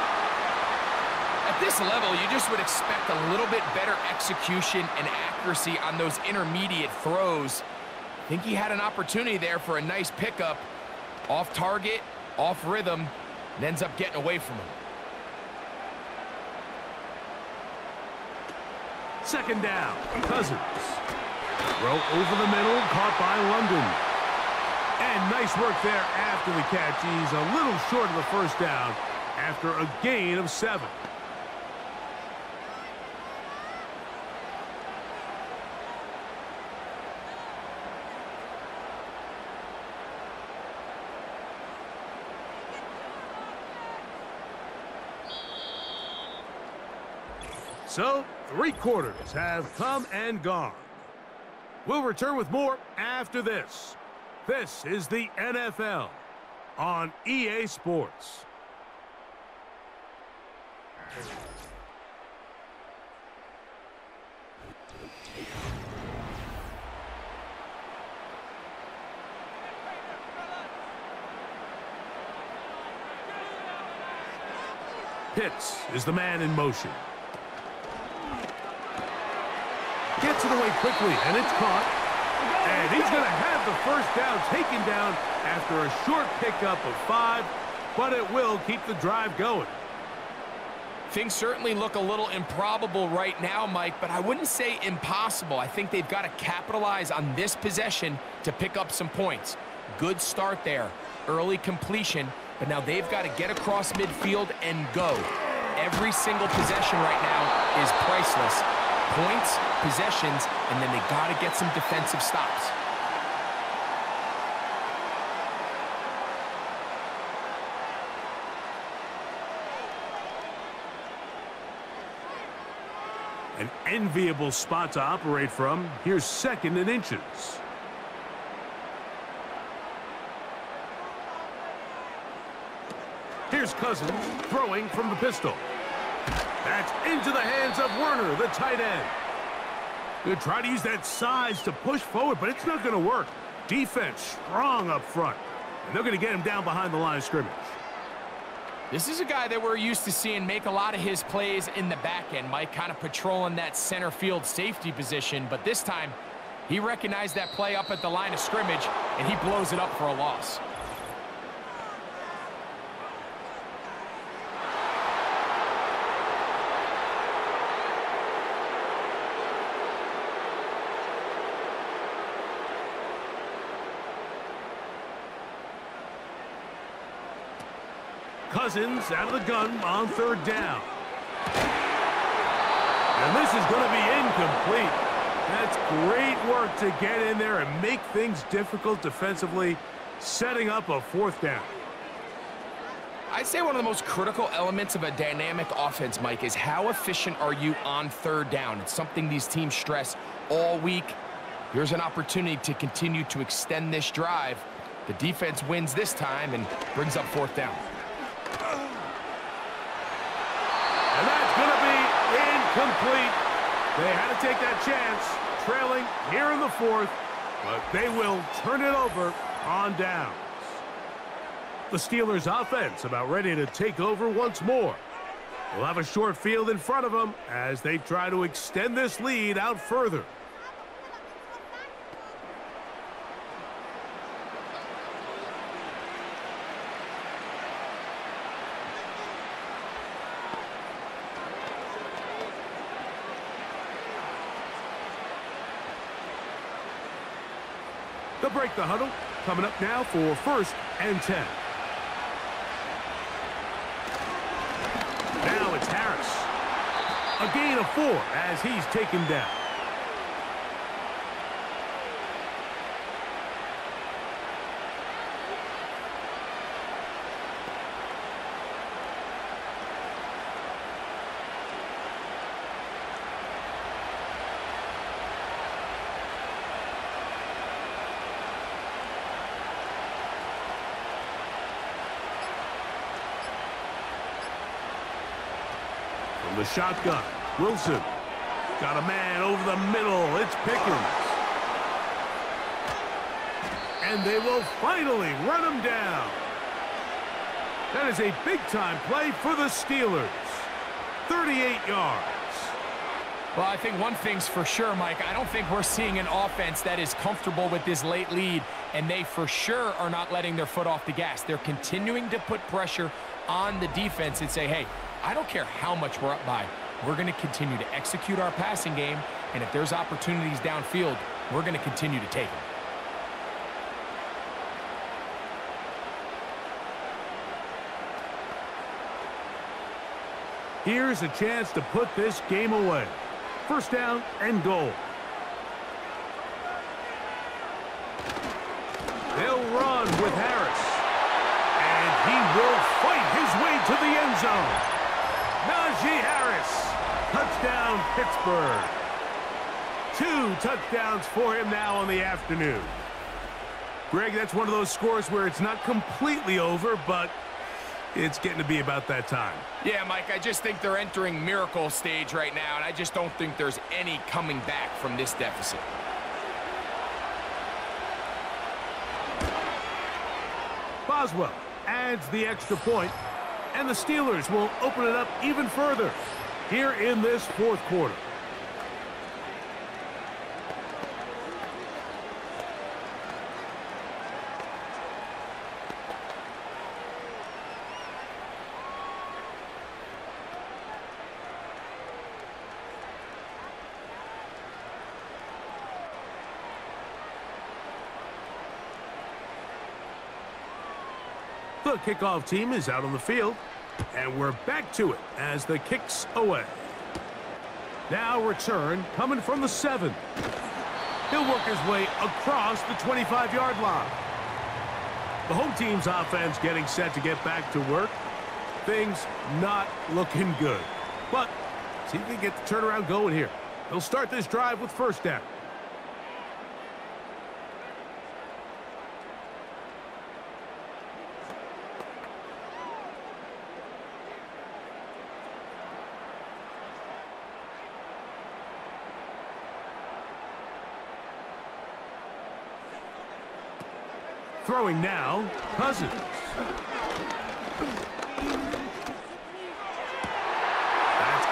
At this level, you just would expect a little bit better execution and accuracy on those intermediate throws. I think he had an opportunity there for a nice pickup. Off target, off rhythm, and ends up getting away from him. 2nd down, Cousins. Throw over the middle, caught by London. And nice work there after the catch. He's a little short of the 1st down after a gain of 7. So, 3 quarters have come and gone. We'll return with more after this. This is the NFL on EA Sports. Pitts is the man in motion. Gets it away quickly, and it's caught. And he's going to have the 1st down taken down after a short pickup of 5, but it will keep the drive going. Things certainly look a little improbable right now, Mike, but I wouldn't say impossible. I think they've got to capitalize on this possession to pick up some points. Good start there. Early completion, but now they've got to get across midfield and go. Every single possession right now is priceless. Points, possessions, and then they got to get some defensive stops. An enviable spot to operate from. Here's 2nd and inches. Here's Cousins throwing from the pistol. That's into the hands of Werner, the tight end. They'll try to use that size to push forward, but it's not going to work. Defense strong up front. And they're going to get him down behind the line of scrimmage. This is a guy that we're used to seeing make a lot of his plays in the back end, Mike, kind of patrolling that center field safety position. But this time, he recognized that play up at the line of scrimmage, and he blows it up for a loss. Cousins out of the gun on 3rd down. And this is going to be incomplete. That's great work to get in there and make things difficult defensively, setting up a 4th down. I'd say one of the most critical elements of a dynamic offense, Mike, is how efficient are you on 3rd down? It's something these teams stress all week. Here's an opportunity to continue to extend this drive. The defense wins this time and brings up 4th down. And that's going to be incomplete. They had to take that chance, trailing here in the fourth, but they will turn it over on downs. The Steelers' offense about ready to take over once more. They'll have a short field in front of them as they try to extend this lead out further. They'll break the huddle. Coming up now for 1st and 10. Now it's Harris. A gain of 4 as he's taken down. From the shotgun, Wilson. Got a man over the middle. It's Pickens. And they will finally run him down. That is a big-time play for the Steelers. 38 yards. Well, I think one thing's for sure, Mike. I don't think we're seeing an offense that is comfortable with this late lead, and they for sure are not letting their foot off the gas. They're continuing to put pressure on the defense and say, hey, I don't care how much we're up by. We're going to continue to execute our passing game, and if there's opportunities downfield, we're going to continue to take them. Here's a chance to put this game away. 1st down and goal. They'll run with Harris. And he will fight his way to the end zone. Najee Harris. Touchdown, Pittsburgh. 2 touchdowns for him now on the afternoon. Greg, that's one of those scores where it's not completely over, but it's getting to be about that time. Yeah, Mike, I just think they're entering miracle stage right now, and I just don't think there's any coming back from this deficit. Boswell adds the extra point, and the Steelers will open it up even further here in this 4th quarter. The kickoff team is out on the field, and we're back to it as the kick's away. Now return coming from the 7. He'll work his way across the 25-yard line. The home team's offense getting set to get back to work. Things not looking good. But see if they can get the turnaround going here. They'll start this drive with 1st down. Throwing now, Cousins. That's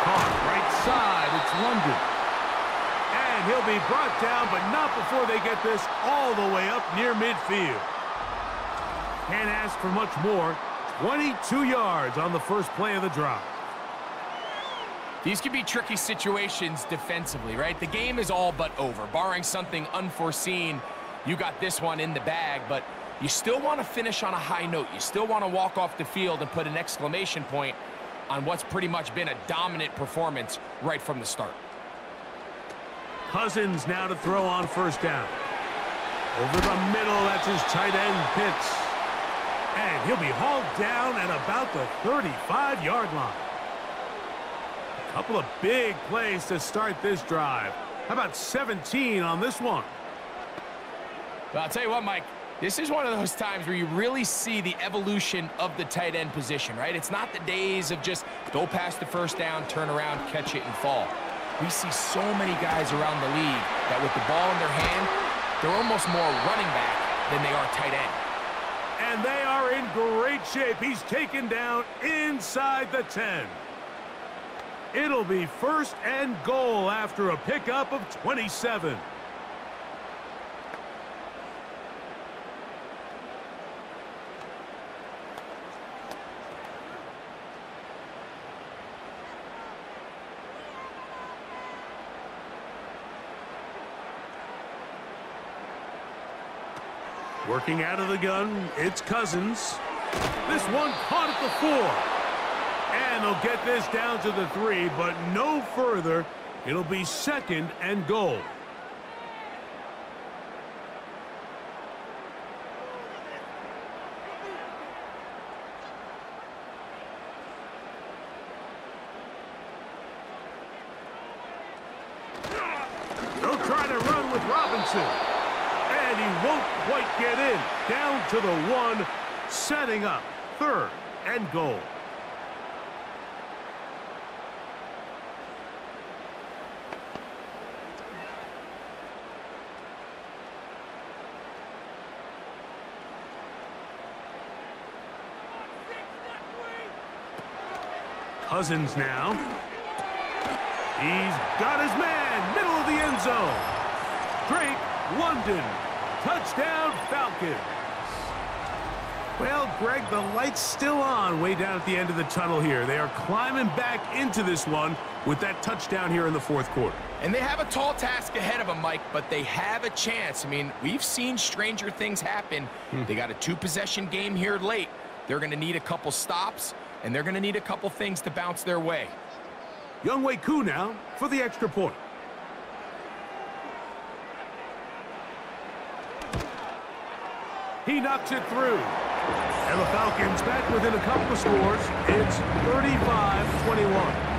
caught right side. It's London. And he'll be brought down, but not before they get this all the way up near midfield. Can't ask for much more. 22 yards on the first play of the drive. These could be tricky situations defensively, right? The game is all but over. Barring something unforeseen, you got this one in the bag, but you still want to finish on a high note. You still want to walk off the field and put an exclamation point on what's pretty much been a dominant performance right from the start. Cousins now to throw on 1st down. Over the middle, that's his tight end, Pitts. And he'll be hauled down at about the 35-yard line. A couple of big plays to start this drive. How about 17 on this one? Well, I'll tell you what, Mike, this is one of those times where you really see the evolution of the tight end position, right? It's not the days of just go past the 1st down, turn around, catch it, and fall. we see so many guys around the league that with the ball in their hand, they're almost more running back than they are tight end. And they are in great shape. He's taken down inside the 10. It'll be 1st and goal after a pickup of 27. Working out of the gun, it's Cousins. This one caught at the 4. And they'll get this down to the 3, but no further. It'll be 2nd and goal. They'll try to run with Robinson. And he won't quite get in. Down to the 1, setting up 3rd and goal. Cousins now. He's got his man, middle of the end zone. Drake, London, touchdown Falcons. Well, Greg, the light's still on way down at the end of the tunnel here. They are climbing back into this one with that touchdown here in the 4th quarter. And they have a tall task ahead of them, Mike, but they have a chance. I mean, we've seen stranger things happen. They got a 2-possession game here late. They're going to need a couple stops, and they're going to need a couple things to bounce their way. Younghoe Koo now for the extra point. He knocks it through. And the Falcons back within a couple of scores. It's 35-21.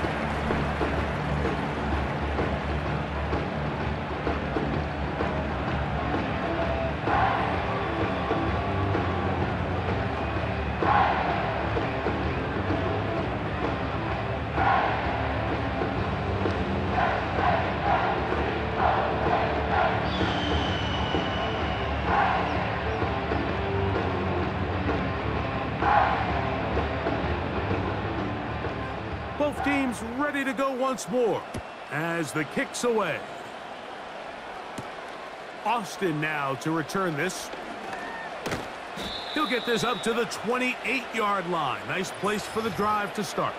Both teams ready to go once more as the kick's away. Austin now to return this. He'll get this up to the 28-yard line. Nice place for the drive to start.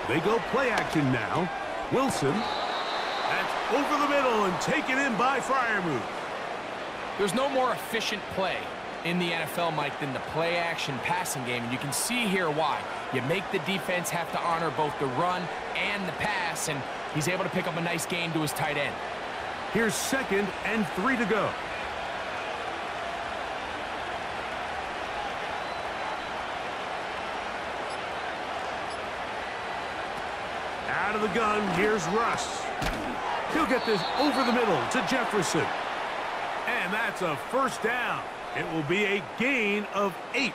They go play action now. Wilson. That's over the middle and taken in by Freiermuth. There's no more efficient play in the NFL, Mike, than the play action passing game. And you can see here why. You make the defense have to honor both the run and the pass, and he's able to pick up a nice gain to his tight end. Here's 2nd and 3 to go. Out of the gun, here's Russ. He'll get this over the middle to Jefferson. And that's a 1st down. It will be a gain of 8.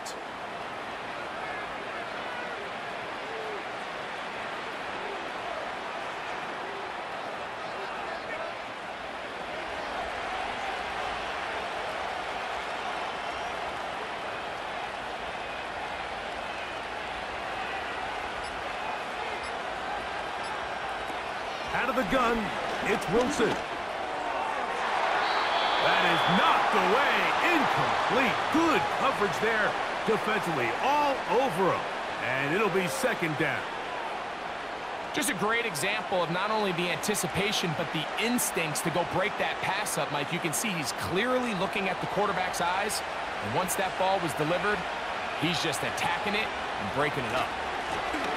Out of the gun, it's Wilson. That is knocked away, incomplete. Good coverage there defensively, all over him. And it'll be 2nd down. Just a great example of not only the anticipation, but the instincts to go break that pass up, Mike. You can see he's clearly looking at the quarterback's eyes. And once that ball was delivered, he's just attacking it and breaking it up.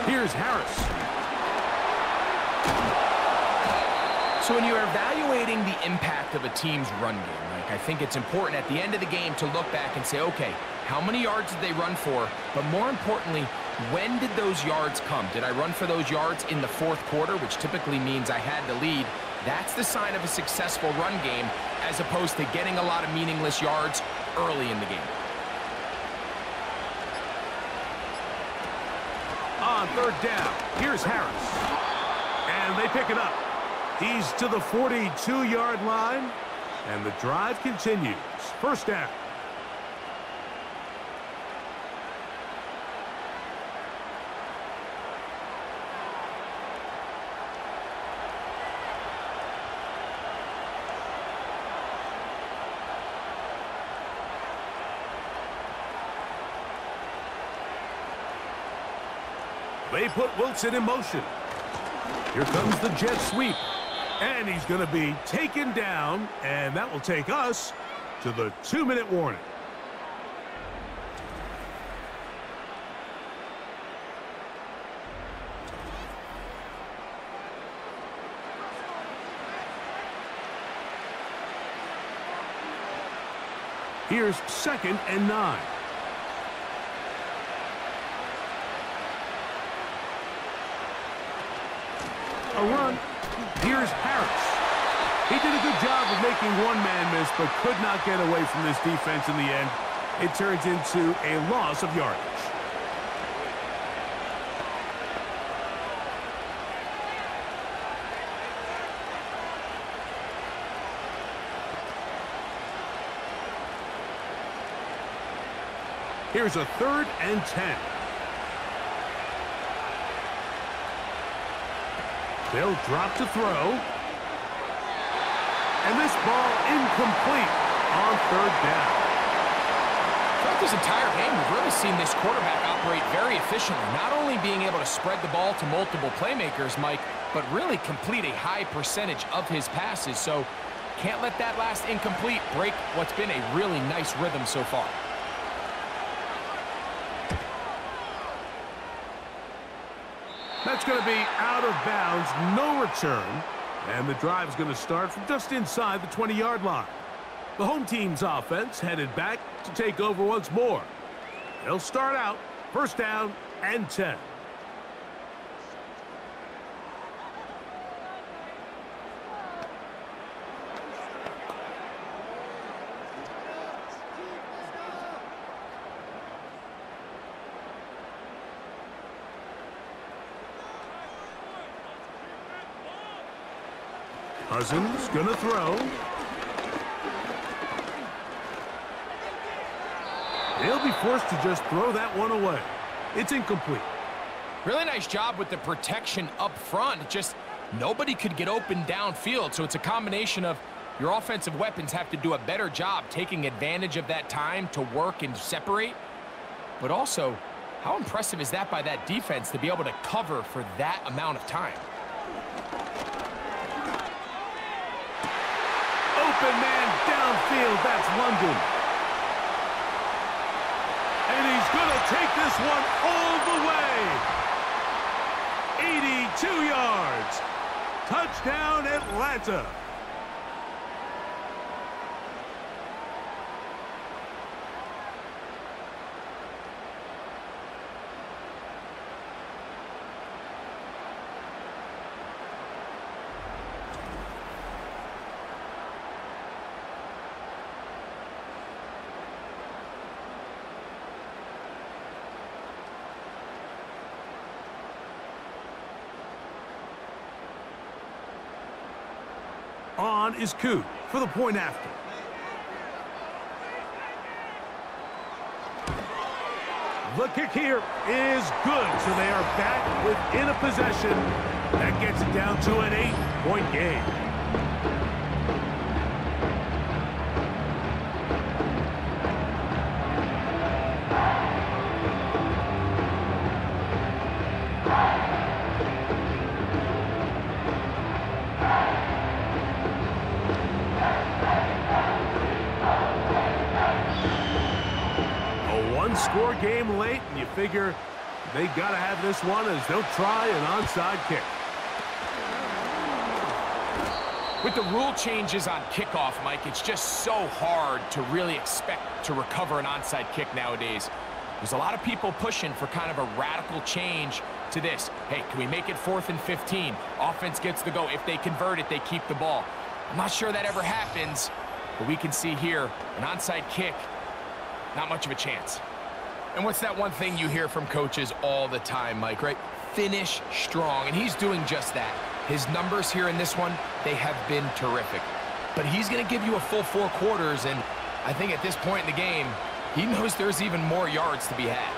Here's Harris. So when you're evaluating the impact of a team's run game, Mike, I think it's important at the end of the game to look back and say, okay, how many yards did they run for? But more importantly, when did those yards come? Did I run for those yards in the fourth quarter, which typically means I had the lead? That's the sign of a successful run game, as opposed to getting a lot of meaningless yards early in the game. On third down, here's Harris. And they pick it up. He's to the 42-yard line, and the drive continues. First down. They put Wilson in motion. Here comes the jet sweep. And he's going to be taken down, and that will take us to the 2-minute warning. Here's 2nd and 9. A run. Here's Harris. He did a good job of making one man miss, but could not get away from this defense in the end. It turns into a loss of yardage. Here's a 3rd and 10. They'll drop to throw. And this ball incomplete on 3rd down. Throughout this entire game, we've really seen this quarterback operate very efficiently, not only being able to spread the ball to multiple playmakers, Mike, but really complete a high percentage of his passes. So can't let that last incomplete break what's been a really nice rhythm so far. That's going to be out of bounds, no return. And the drive's going to start from just inside the 20-yard line. The home team's offense headed back to take over once more. They'll start out 1st down and 10. Cousins gonna throw. They'll be forced to just throw that one away. It's incomplete. Really nice job with the protection up front. Just nobody could get open downfield, so it's a combination of your offensive weapons have to do a better job taking advantage of that time to work and separate. But also, how impressive is that by that defense to be able to cover for that amount of time? Open man downfield, that's London. And he's going to take this one all the way. 82 yards. Touchdown, Atlanta. On is Koo for the point after. The kick here is good, so they are back within a possession. That gets it down to an 8-point game. Score game late, and you figure they got to have this one as they'll try an onside kick. With the rule changes on kickoff, Mike, it's just so hard to really expect to recover an onside kick nowadays. There's a lot of people pushing for kind of a radical change to this. Hey, can we make it 4th and 15? Offense gets the go. If they convert it, they keep the ball. I'm not sure that ever happens, but we can see here an onside kick, not much of a chance. And what's that one thing you hear from coaches all the time, Mike, right? Finish strong, and he's doing just that. His numbers here in this one, they have been terrific. But he's going to give you a full 4 quarters, and I think at this point in the game, he knows there's even more yards to be had.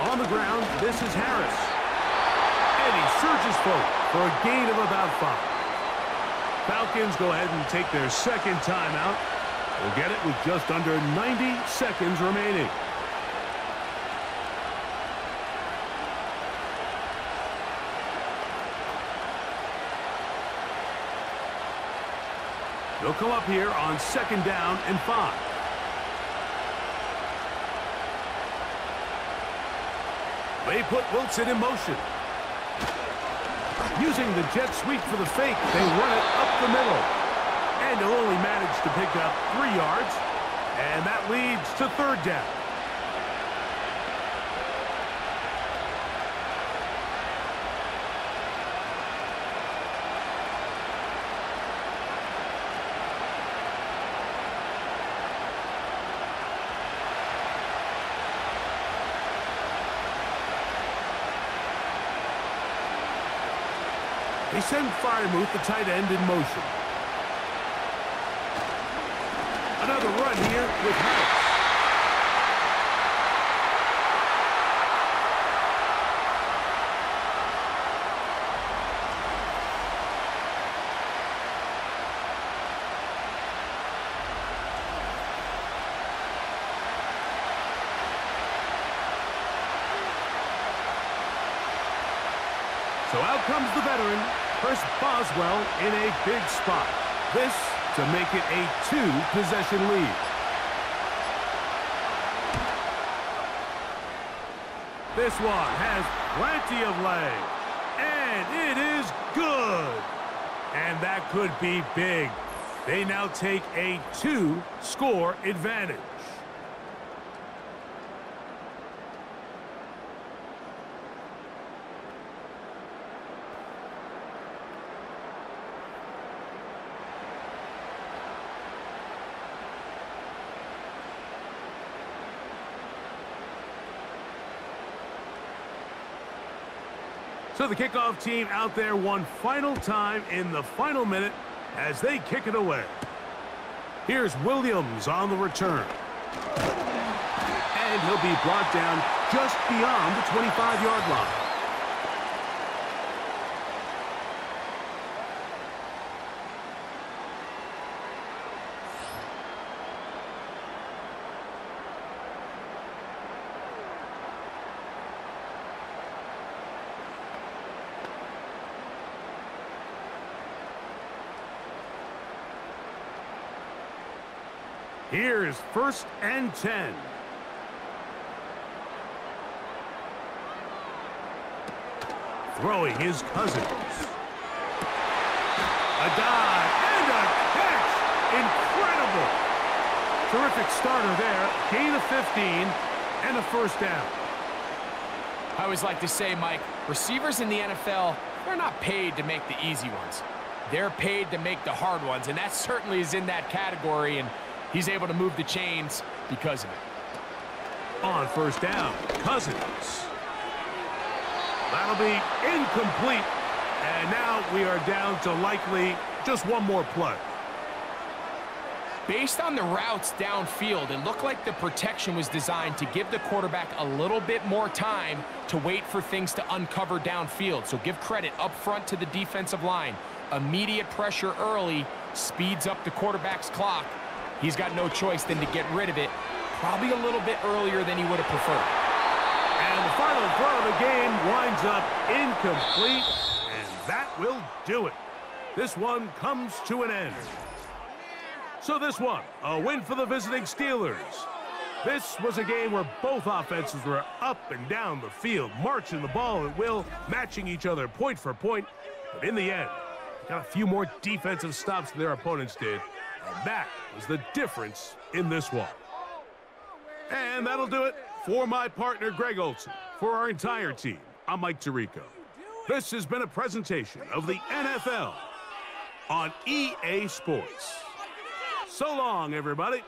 On the ground, this is Harris. And he surges forward for a gain of about 5. Falcons go ahead and take their second timeout. We'll get it with just under 90 seconds remaining. They'll come up here on 2nd down and 5. They put Wilson in motion. Using the jet sweep for the fake, they run it up the middle. And they'll only manage to pick up 3 yards. And that leads to 3rd down. They send Firemouth, the tight end, in motion. Another run here with Harris. So out comes the veteran, Chris Boswell, in a big spot. This to make it a 2-possession lead. This one has plenty of leg. And it is good. And that could be big. They now take a 2-score advantage. So the kickoff team out there one final time in the final minute as they kick it away. Here's Williams on the return. And he'll be brought down just beyond the 25-yard line. Here's 1st and 10. Throwing his Cousins. A dive and a catch. Incredible. Terrific starter there. Gain of 15 and a 1st down. I always like to say, Mike, receivers in the NFL, they're not paid to make the easy ones. They're paid to make the hard ones, and that certainly is in that category, and he's able to move the chains because of it. On 1st down, Cousins. That'll be incomplete. And now we are down to likely just one more play. Based on the routes downfield, it looked like the protection was designed to give the quarterback a little bit more time to wait for things to uncover downfield. So give credit up front to the defensive line. Immediate pressure early speeds up the quarterback's clock. He's got no choice than to get rid of it, probably a little bit earlier than he would have preferred. And the final throw of the game winds up incomplete, and that will do it. This one comes to an end. So this one, a win for the visiting Steelers. This was a game where both offenses were up and down the field, marching the ball at will, matching each other point for point. But in the end, they got a few more defensive stops than their opponents did, and that was the difference in this one. And that'll do it for my partner, Greg Olson. For our entire team, I'm Mike Tirico. This has been a presentation of the NFL on EA Sports. So long, everybody.